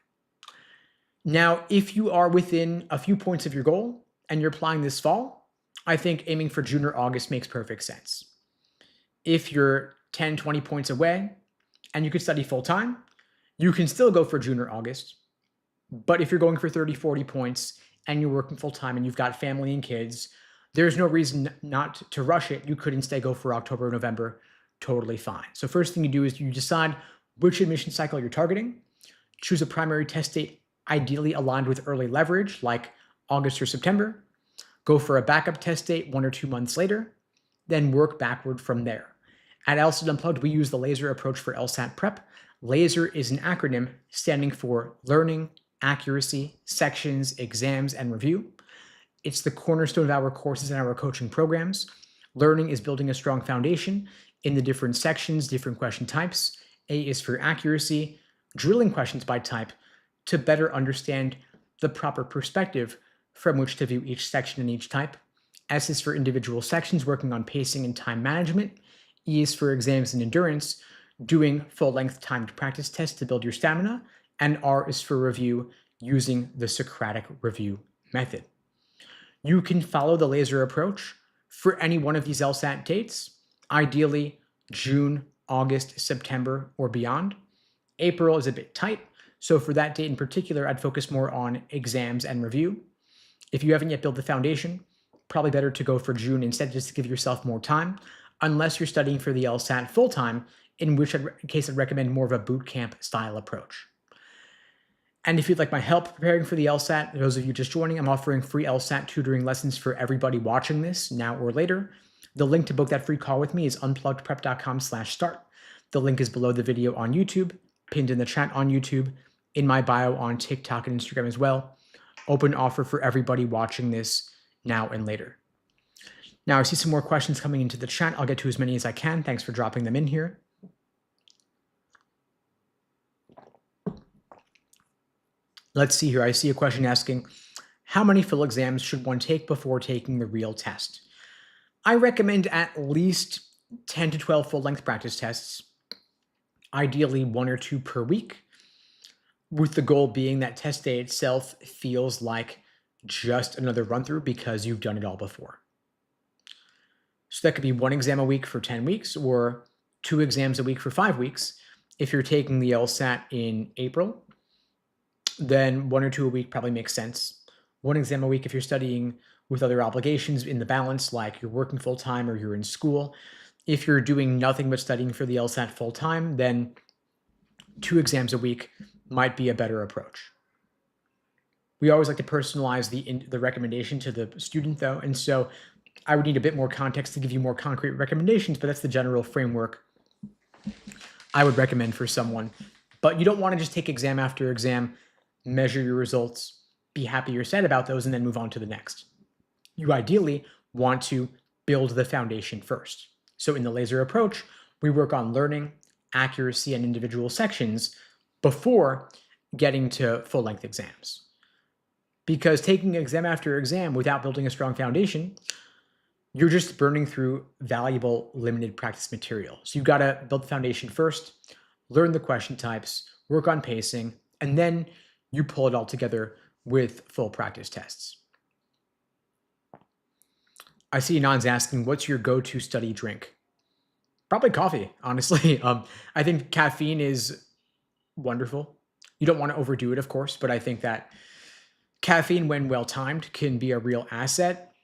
Now, if you are within a few points of your goal and you're applying this fall, I think aiming for June or August makes perfect sense. If you're 10, 20 points away and you could study full time, you can still go for June or August. But if you're going for 30, 40 points and you're working full time and you've got family and kids, there's no reason not to rush it. You could instead go for October or November, totally fine. So first thing you do is you decide which admission cycle you're targeting, choose a primary test date ideally aligned with early leverage like August or September, go for a backup test date 1 or 2 months later, then work backward from there. At LSAT Unplugged, we use the LASER approach for LSAT prep. LASER is an acronym standing for Learning, Accuracy, Sections, Exams, and Review. It's the cornerstone of our courses and our coaching programs. Learning is building a strong foundation in the different sections, different question types. A is for accuracy, drilling questions by type to better understand the proper perspective from which to view each section and each type. S is for individual sections, working on pacing and time management. E is for exams and endurance, doing full-length timed practice tests to build your stamina. And R is for review, using the Socratic review method. You can follow the LASER approach for any one of these LSAT dates, ideally June, August, September, or beyond. April is a bit tight, so for that date in particular, I'd focus more on exams and review. If you haven't yet built the foundation, probably better to go for June instead, just to give yourself more time, unless you're studying for the LSAT full-time, in which case I'd recommend more of a boot camp style approach. And if you'd like my help preparing for the LSAT, those of you just joining, I'm offering free LSAT tutoring lessons for everybody watching this now or later. The link to book that free call with me is unpluggedprep.com/start. The link is below the video on YouTube, pinned in the chat on YouTube, in my bio on TikTok and Instagram as well. Open offer for everybody watching this now and later. Now I see some more questions coming into the chat. I'll get to as many as I can. Thanks for dropping them in here. Let's see here. I see a question asking, how many full exams should one take before taking the real test? I recommend at least 10 to 12 full-length practice tests, ideally 1 or 2 per week, with the goal being that test day itself feels like just another run-through because you've done it all before. So that could be 1 exam a week for 10 weeks or 2 exams a week for 5 weeks. If you're taking the LSAT in April, then 1 or 2 a week probably makes sense. 1 exam a week if you're studying with other obligations in the balance, like you're working full-time or you're in school. If you're doing nothing but studying for the LSAT full-time, then 2 exams a week might be a better approach. We always like to personalize the recommendation to the student, though, and so I would need a bit more context to give you more concrete recommendations, but that's the general framework I would recommend for someone. But you don't want to just take exam after exam, measure your results, be happy or sad about those, and then move on to the next. You ideally want to build the foundation first. So in the LASER approach, we work on learning, accuracy, and individual sections before getting to full-length exams. Because taking exam after exam without building a strong foundation, you're just burning through valuable limited practice material. So you've got to build the foundation first, learn the question types, work on pacing, and then you pull it all together with full practice tests. I see Anand's asking, what's your go-to study drink? Probably coffee, honestly. I think caffeine is wonderful. You don't want to overdo it, of course, but I think that caffeine, when well-timed, can be a real asset.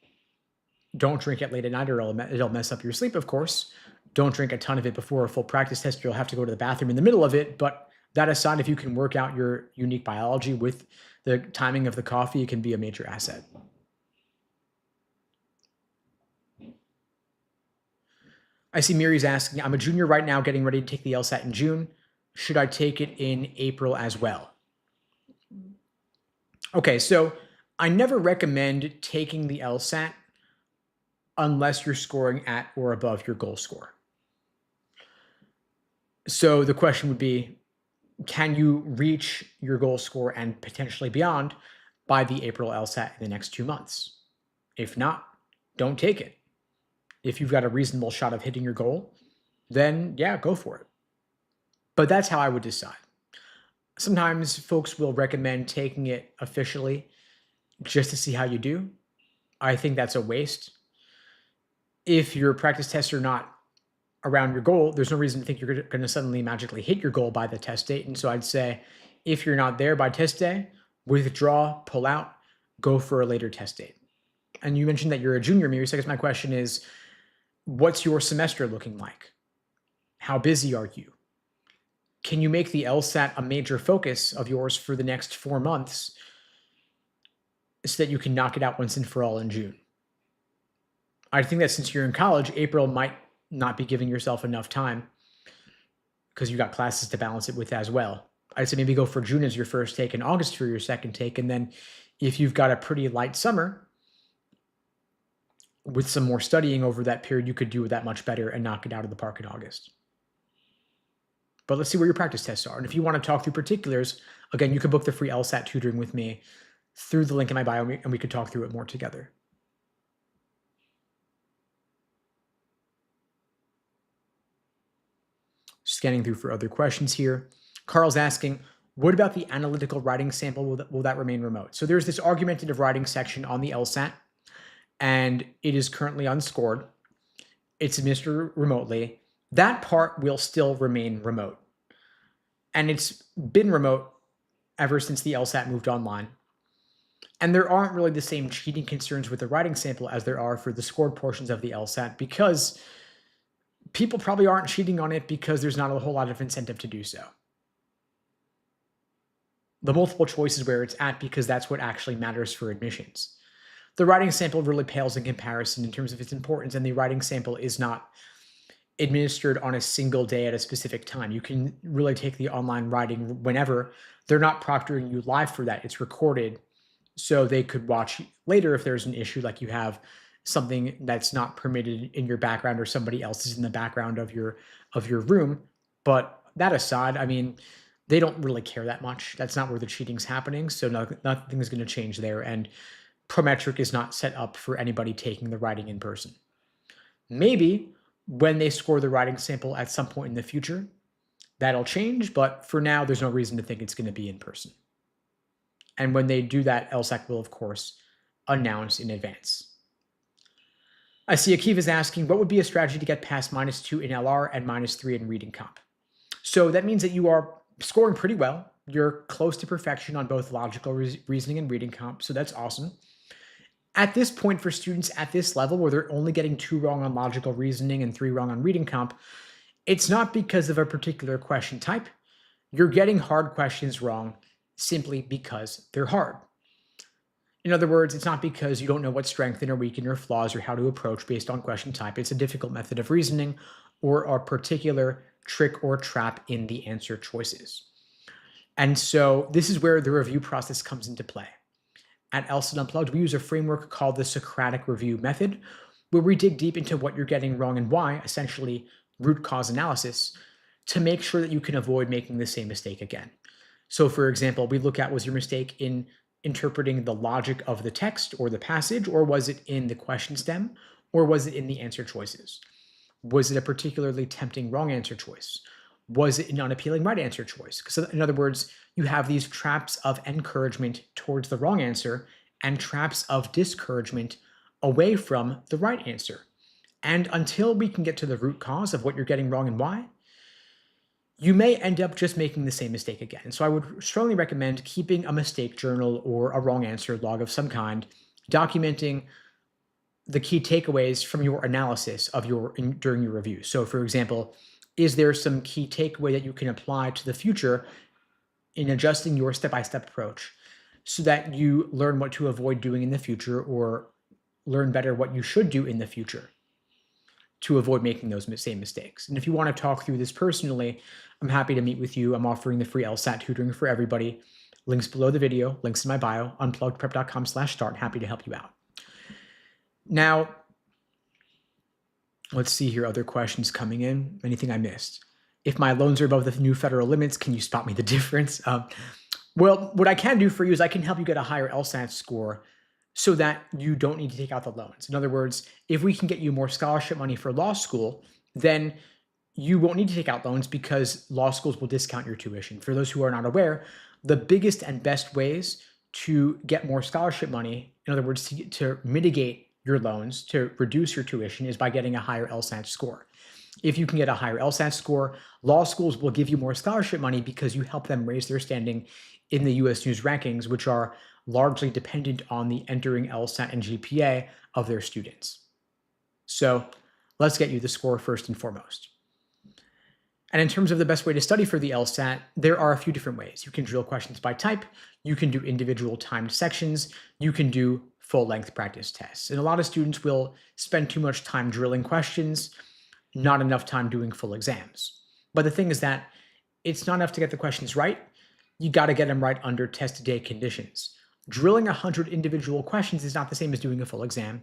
Don't drink it late at night or it'll mess up your sleep, of course. Don't drink a ton of it before a full practice test. You'll have to go to the bathroom in the middle of it, but that aside, if you can work out your unique biology with the timing of the coffee, it can be a major asset. I see Miri's asking, I'm a junior right now getting ready to take the LSAT in June. Should I take it in April as well? Okay, so I never recommend taking the LSAT unless you're scoring at or above your goal score. So the question would be, can you reach your goal score and potentially beyond by the April LSAT in the next 2 months? If not, don't take it. If you've got a reasonable shot of hitting your goal, then yeah, go for it. But that's how I would decide. Sometimes folks will recommend taking it officially just to see how you do. I think that's a waste. If your practice tests are not around your goal, there's no reason to think you're going to suddenly magically hit your goal by the test date. And so I'd say if you're not there by test day, withdraw, pull out, go for a later test date. And you mentioned that you're a junior, Miri. So I guess my question is, what's your semester looking like? How busy are you? Can you make the LSAT a major focus of yours for the next 4 months so that you can knock it out once and for all in June? I think that since you're in college, April might not be giving yourself enough time because you got classes to balance it with as well. I'd say maybe go for June as your first take and August for your second take. And then if you've got a pretty light summer with some more studying over that period, you could do that much better and knock it out of the park in August. But let's see where your practice tests are. And if you want to talk through particulars, again, you can book the free LSAT tutoring with me through the link in my bio, and we could talk through it more together. Scanning through for other questions here. Carl's asking, what about the analytical writing sample? Will that remain remote? So there's this argumentative writing section on the LSAT, and it is currently unscored. It's administered remotely. That part will still remain remote. And it's been remote ever since the LSAT moved online. And there aren't really the same cheating concerns with the writing sample as there are for the scored portions of the LSAT, because people probably aren't cheating on it because there's not a whole lot of incentive to do so. The multiple choice is where it's at because that's what actually matters for admissions. The writing sample really pales in comparison in terms of its importance, and the writing sample is not administered on a single day at a specific time. You can really take the online writing whenever. They're not proctoring you live for that. It's recorded so they could watch later if there's an issue, like you have something that's not permitted in your background or somebody else is in the background of your room. But that aside, I mean, they don't really care that much. That's not where the cheating's happening. So nothing is going to change there. And Prometric is not set up for anybody taking the writing in person. Maybe when they score the writing sample at some point in the future, that'll change. But for now, there's no reason to think it's going to be in person. And when they do that, LSAC will, of course, announce in advance. I see Akiva is asking, what would be a strategy to get past -2 in LR and -3 in reading comp? So that means that you are scoring pretty well. You're close to perfection on both logical reasoning and reading comp. So that's awesome. At this point, for students at this level where they're only getting 2 wrong on logical reasoning and 3 wrong on reading comp, it's not because of a particular question type. You're getting hard questions wrong simply because they're hard. In other words, it's not because you don't know what strengthen or weaken your flaws or how to approach based on question type. It's a difficult method of reasoning or a particular trick or trap in the answer choices. And so this is where the review process comes into play. At LSAT Unplugged, we use a framework called the Socratic review method, where we dig deep into what you're getting wrong and why, essentially root cause analysis, to make sure that you can avoid making the same mistake again. So for example, we look at, was your mistake in interpreting the logic of the text or the passage, or was it in the question stem, or was it in the answer choices? Was it a particularly tempting wrong answer choice? Was it an unappealing right answer choice? Because in other words, you have these traps of encouragement towards the wrong answer and traps of discouragement away from the right answer. And until we can get to the root cause of what you're getting wrong and why, you may end up just making the same mistake again. So I would strongly recommend keeping a mistake journal or a wrong answer log of some kind, documenting the key takeaways from your analysis of during your review. So for example, is there some key takeaway that you can apply to the future in adjusting your step-by-step approach so that you learn what to avoid doing in the future or learn better what you should do in the future? to avoid making those same mistakes. And if you want to talk through this personally, I'm happy to meet with you. I'm offering the free LSAT tutoring for everybody. Links below the video, links in my bio, unpluggedprep.com/start. Happy to help you out. Now, let's see here, other questions coming in. Anything I missed? If my loans are above the new federal limits, can you spot me the difference? Well, what I can do for you is I can help you get a higher LSAT score so that you don't need to take out the loans. In other words, if we can get you more scholarship money for law school, then you won't need to take out loans because law schools will discount your tuition. For those who are not aware, the biggest and best ways to get more scholarship money, in other words, to mitigate your loans, to reduce your tuition, is by getting a higher LSAT score. If you can get a higher LSAT score, law schools will give you more scholarship money because you help them raise their standing in the US News rankings, which are largely dependent on the entering LSAT and GPA of their students. So let's get you the score first and foremost. And in terms of the best way to study for the LSAT, there are a few different ways. You can drill questions by type, you can do individual timed sections, you can do full-length practice tests. And a lot of students will spend too much time drilling questions, not enough time doing full exams. But the thing is that it's not enough to get the questions right. You got to get them right under test day conditions. Drilling 100 individual questions is not the same as doing a full exam,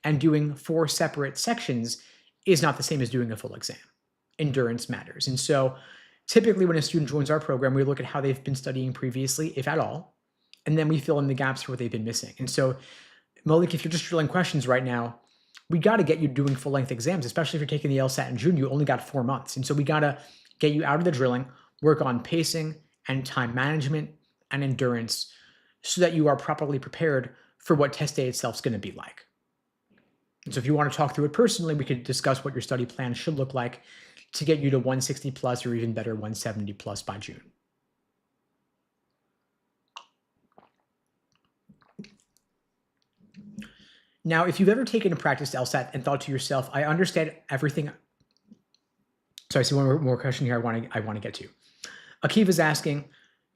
and doing 4 separate sections is not the same as doing a full exam. Endurance matters. And so typically when a student joins our program, we look at how they've been studying previously, if at all, and then we fill in the gaps for what they've been missing. And so, Malik, if you're just drilling questions right now, we got to get you doing full-length exams, especially if you're taking the LSAT in June. You only got 4 months. And so we got to get you out of the drilling, work on pacing and time management and endurance so that you are properly prepared for what test day itself is going to be like. And so if you want to talk through it personally, we could discuss what your study plan should look like to get you to 160 plus or even better 170 plus by June. Now, if you've ever taken a practice LSAT and thought to yourself, I understand everything. So I see one more question here I want to get to. Akiva is asking,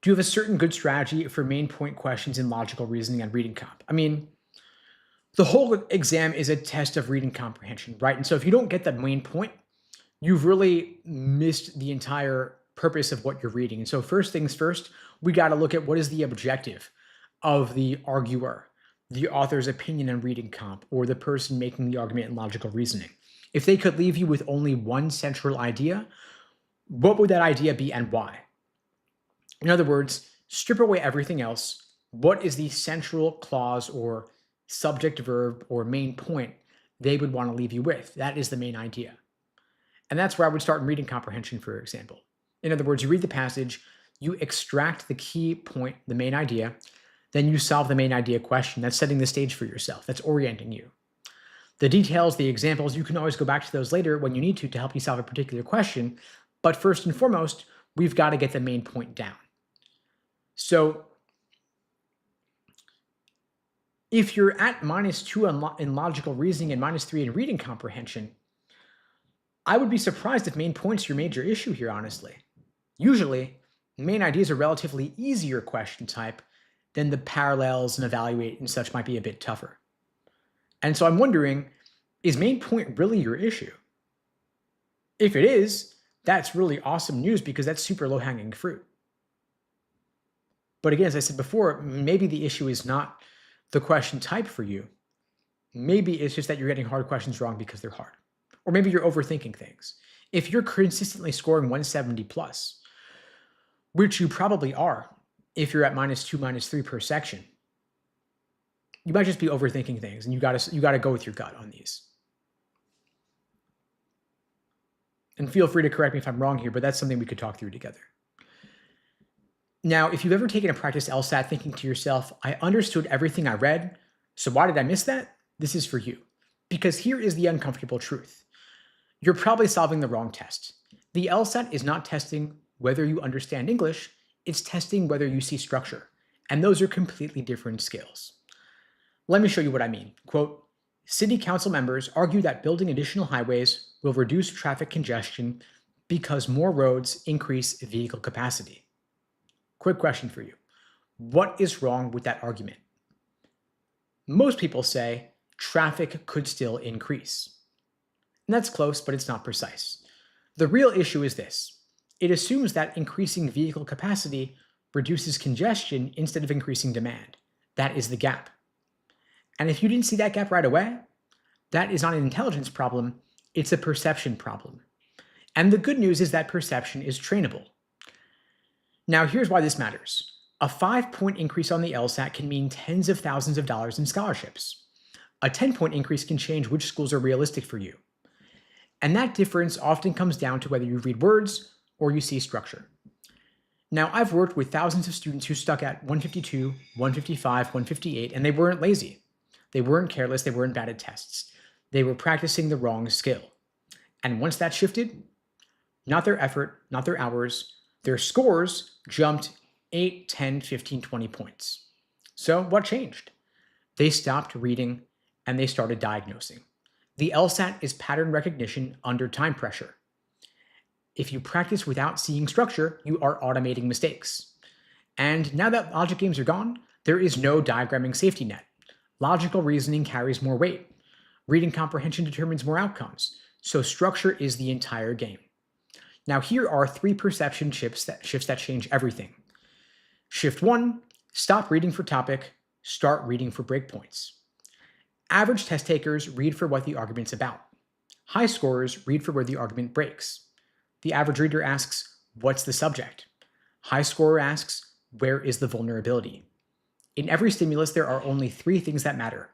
do you have a certain good strategy for main point questions in logical reasoning and reading comp? I mean, the whole exam is a test of reading comprehension, right? And so if you don't get the main point, you've really missed the entire purpose of what you're reading. And so first things first, we got to look at what is the objective of the arguer, the author's opinion in reading comp, or the person making the argument in logical reasoning. If they could leave you with only one central idea, what would that idea be and why? In other words, strip away everything else. What is the central clause or subject verb or main point they would want to leave you with? That is the main idea. And that's where I would start in reading comprehension, for example. In other words, you read the passage, you extract the key point, the main idea, then you solve the main idea question. That's setting the stage for yourself. That's orienting you. The details, the examples, you can always go back to those later when you need to help you solve a particular question. But first and foremost, we've got to get the main point down. So if you're at -2 in logical reasoning and -3 in reading comprehension, I would be surprised if main point's your major issue here, honestly. Usually, main idea is a relatively easier question type than the parallels and evaluate and such might be a bit tougher. And so I'm wondering, is main point really your issue? If it is, that's really awesome news because that's super low-hanging fruit. But again, as I said before, maybe the issue is not the question type for you. Maybe it's just that you're getting hard questions wrong because they're hard. Or maybe you're overthinking things. If you're consistently scoring 170 plus, which you probably are if you're at -2, -3 per section, you might just be overthinking things, and you gotta go with your gut on these. And feel free to correct me if I'm wrong here, but that's something we could talk through together. Now, if you've ever taken a practice LSAT thinking to yourself, I understood everything I read, so why did I miss that? This is for you. Because here is the uncomfortable truth. You're probably solving the wrong test. The LSAT is not testing whether you understand English, it's testing whether you see structure. And those are completely different skills. Let me show you what I mean. Quote, city council members argue that building additional highways will reduce traffic congestion because more roads increase vehicle capacity. Quick question for you. What is wrong with that argument? Most people say traffic could still increase. And that's close, but it's not precise. The real issue is this. It assumes that increasing vehicle capacity reduces congestion instead of increasing demand. That is the gap. And if you didn't see that gap right away, that is not an intelligence problem, it's a perception problem. And the good news is that perception is trainable. Now, here's why this matters. A 5-point increase on the LSAT can mean tens of thousands of dollars in scholarships. A 10-point increase can change which schools are realistic for you. And that difference often comes down to whether you read words or you see structure. Now, I've worked with thousands of students who stuck at 152, 155, 158, and they weren't lazy. They weren't careless, they weren't bad at tests. They were practicing the wrong skill. And once that shifted, not their effort, not their hours, their scores jumped 8, 10, 15, 20 points. So what changed? They stopped reading and they started diagnosing. The LSAT is pattern recognition under time pressure. If you practice without seeing structure, you are automating mistakes. And now that logic games are gone, there is no diagramming safety net. Logical reasoning carries more weight. Reading comprehension determines more outcomes. So structure is the entire game. Now here are 3 perception shifts that change everything. Shift 1, stop reading for topic, start reading for breakpoints. Average test takers read for what the argument's about. High scorers read for where the argument breaks. The average reader asks, what's the subject? High scorer asks, where is the vulnerability? In every stimulus, there are only 3 things that matter.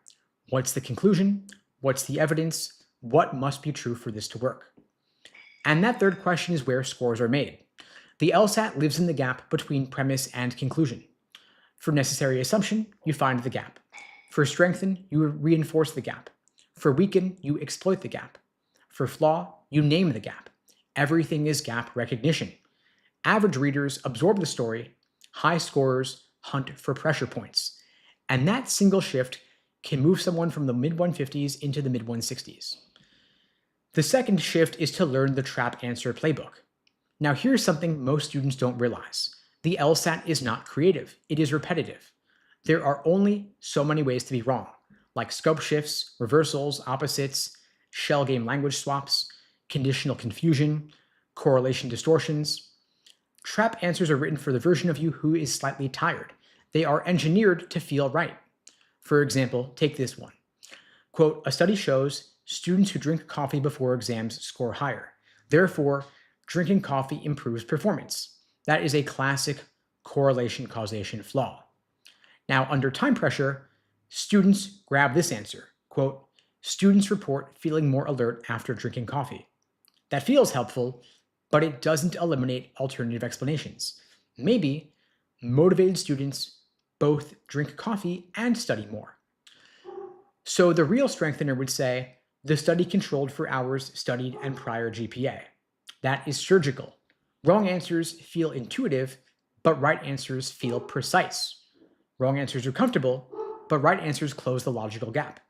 What's the conclusion? What's the evidence? What must be true for this to work? And that third question is where scores are made. The LSAT lives in the gap between premise and conclusion. For necessary assumption, you find the gap. For strengthen, you reinforce the gap. For weaken, you exploit the gap. For flaw, you name the gap. Everything is gap recognition. Average readers absorb the story. High scorers hunt for pressure points. And that single shift can move someone from the mid-150s into the mid-160s. The second shift is to learn the trap answer playbook. Now here's something most students don't realize. The LSAT is not creative, it is repetitive. There are only so many ways to be wrong, like scope shifts, reversals, opposites, shell game language swaps, conditional confusion, correlation distortions. Trap answers are written for the version of you who is slightly tired. They are engineered to feel right. For example, take this one. Quote, a study shows students who drink coffee before exams score higher. Therefore, drinking coffee improves performance. That is a classic correlation causation flaw. Now, under time pressure, students grab this answer. Quote, students report feeling more alert after drinking coffee. That feels helpful, but it doesn't eliminate alternative explanations. Maybe motivated students both drink coffee and study more. So the real strengthener would say, the study controlled for hours studied and prior GPA. That is surgical. Wrong answers feel intuitive, but right answers feel precise. Wrong answers are comfortable, but right answers close the logical gap.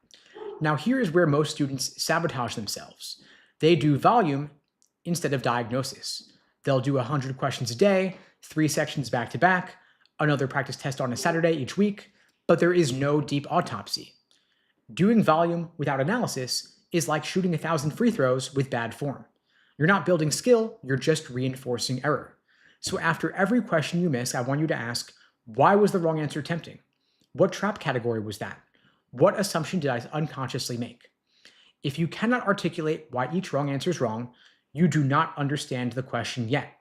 Now here is where most students sabotage themselves. They do volume instead of diagnosis. They'll do 100 questions a day, 3 sections back to back, another practice test on a Saturday each week, but there is no deep autopsy. Doing volume without analysis is like shooting 1,000 free throws with bad form. You're not building skill, you're just reinforcing error. So after every question you miss, I want you to ask, why was the wrong answer tempting? What trap category was that? What assumption did I unconsciously make? If you cannot articulate why each wrong answer is wrong, you do not understand the question yet.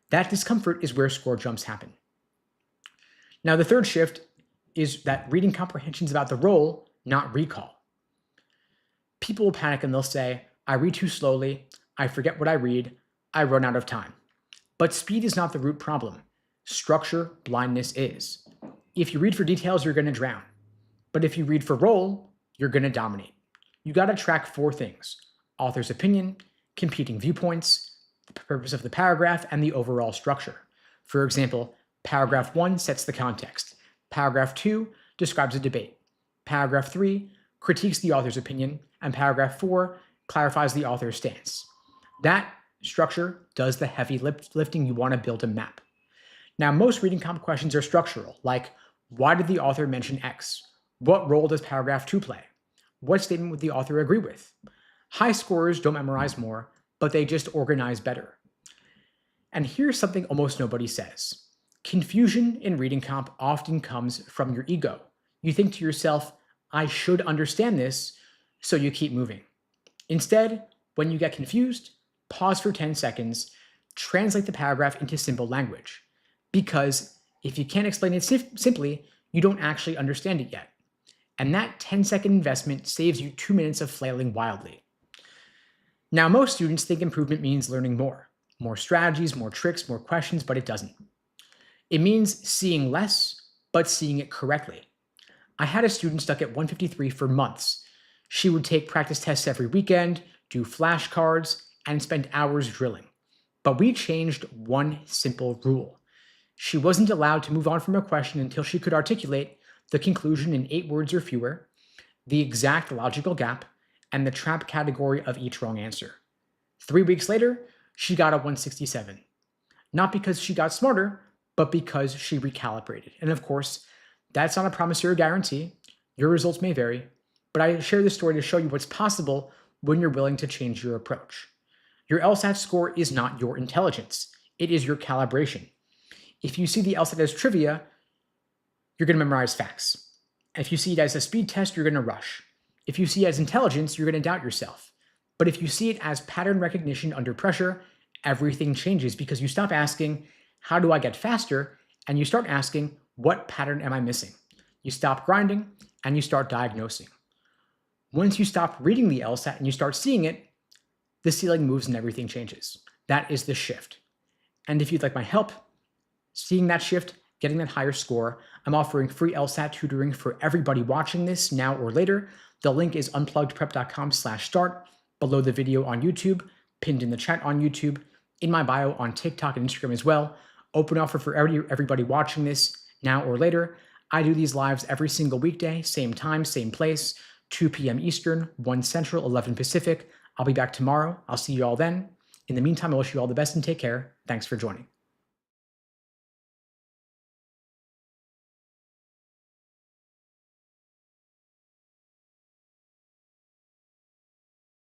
That discomfort is where score jumps happen. Now, the third shift is that reading comprehension is about the role, not recall. People will panic and they'll say, I read too slowly, I forget what I read, I run out of time. But speed is not the root problem. Structure blindness is. If you read for details, you're going to drown. But if you read for role, you're going to dominate. You got to track 4 things: author's opinion, competing viewpoints, the purpose of the paragraph, and the overall structure. For example, paragraph 1 sets the context. Paragraph 2 describes a debate. Paragraph 3 critiques the author's opinion, and paragraph 4 clarifies the author's stance. That structure does the heavy lifting. You want to build a map. Now, most reading comp questions are structural, like, why did the author mention X? What role does paragraph 2 play? What statement would the author agree with? High scorers don't memorize more, but they just organize better. And here's something almost nobody says. Confusion in reading comp often comes from your ego. You think to yourself, I should understand this, so you keep moving. Instead, when you get confused, pause for 10 seconds, translate the paragraph into simple language. Because if you can't explain it simply, you don't actually understand it yet. And that 10-second investment saves you 2 minutes of flailing wildly. Now, most students think improvement means learning more strategies, more tricks, more questions, but it doesn't. It means seeing less, but seeing it correctly. I had a student stuck at 153 for months. She would take practice tests every weekend, do flashcards, and spend hours drilling. But we changed one simple rule. She wasn't allowed to move on from a question until she could articulate the conclusion in 8 words or fewer, the exact logical gap, and the trap category of each wrong answer. 3 weeks later, she got a 167. Not because she got smarter, but because she recalibrated. And of course, that's not a promise or a guarantee. Your results may vary, but I share this story to show you what's possible when you're willing to change your approach. Your LSAT score is not your intelligence. It is your calibration. If you see the LSAT as trivia, you're going to memorize facts. If you see it as a speed test, you're going to rush. If you see it as intelligence, you're going to doubt yourself. But if you see it as pattern recognition under pressure, everything changes because you stop asking, how do I get faster? And you start asking, what pattern am I missing? You stop grinding and you start diagnosing. Once you stop reading the LSAT and you start seeing it, the ceiling moves and everything changes. That is the shift. And if you'd like my help seeing that shift, getting that higher score, I'm offering free LSAT tutoring for everybody watching this now or later. The link is unpluggedprep.com/start below the video on YouTube, pinned in the chat on YouTube, in my bio on TikTok and Instagram as well. Open offer for everybody watching this now or later. I do these lives every single weekday, same time, same place, 2 p.m. Eastern, 1 Central, 11 Pacific. I'll be back tomorrow. I'll see you all then. In the meantime, I wish you all the best and take care. Thanks for joining.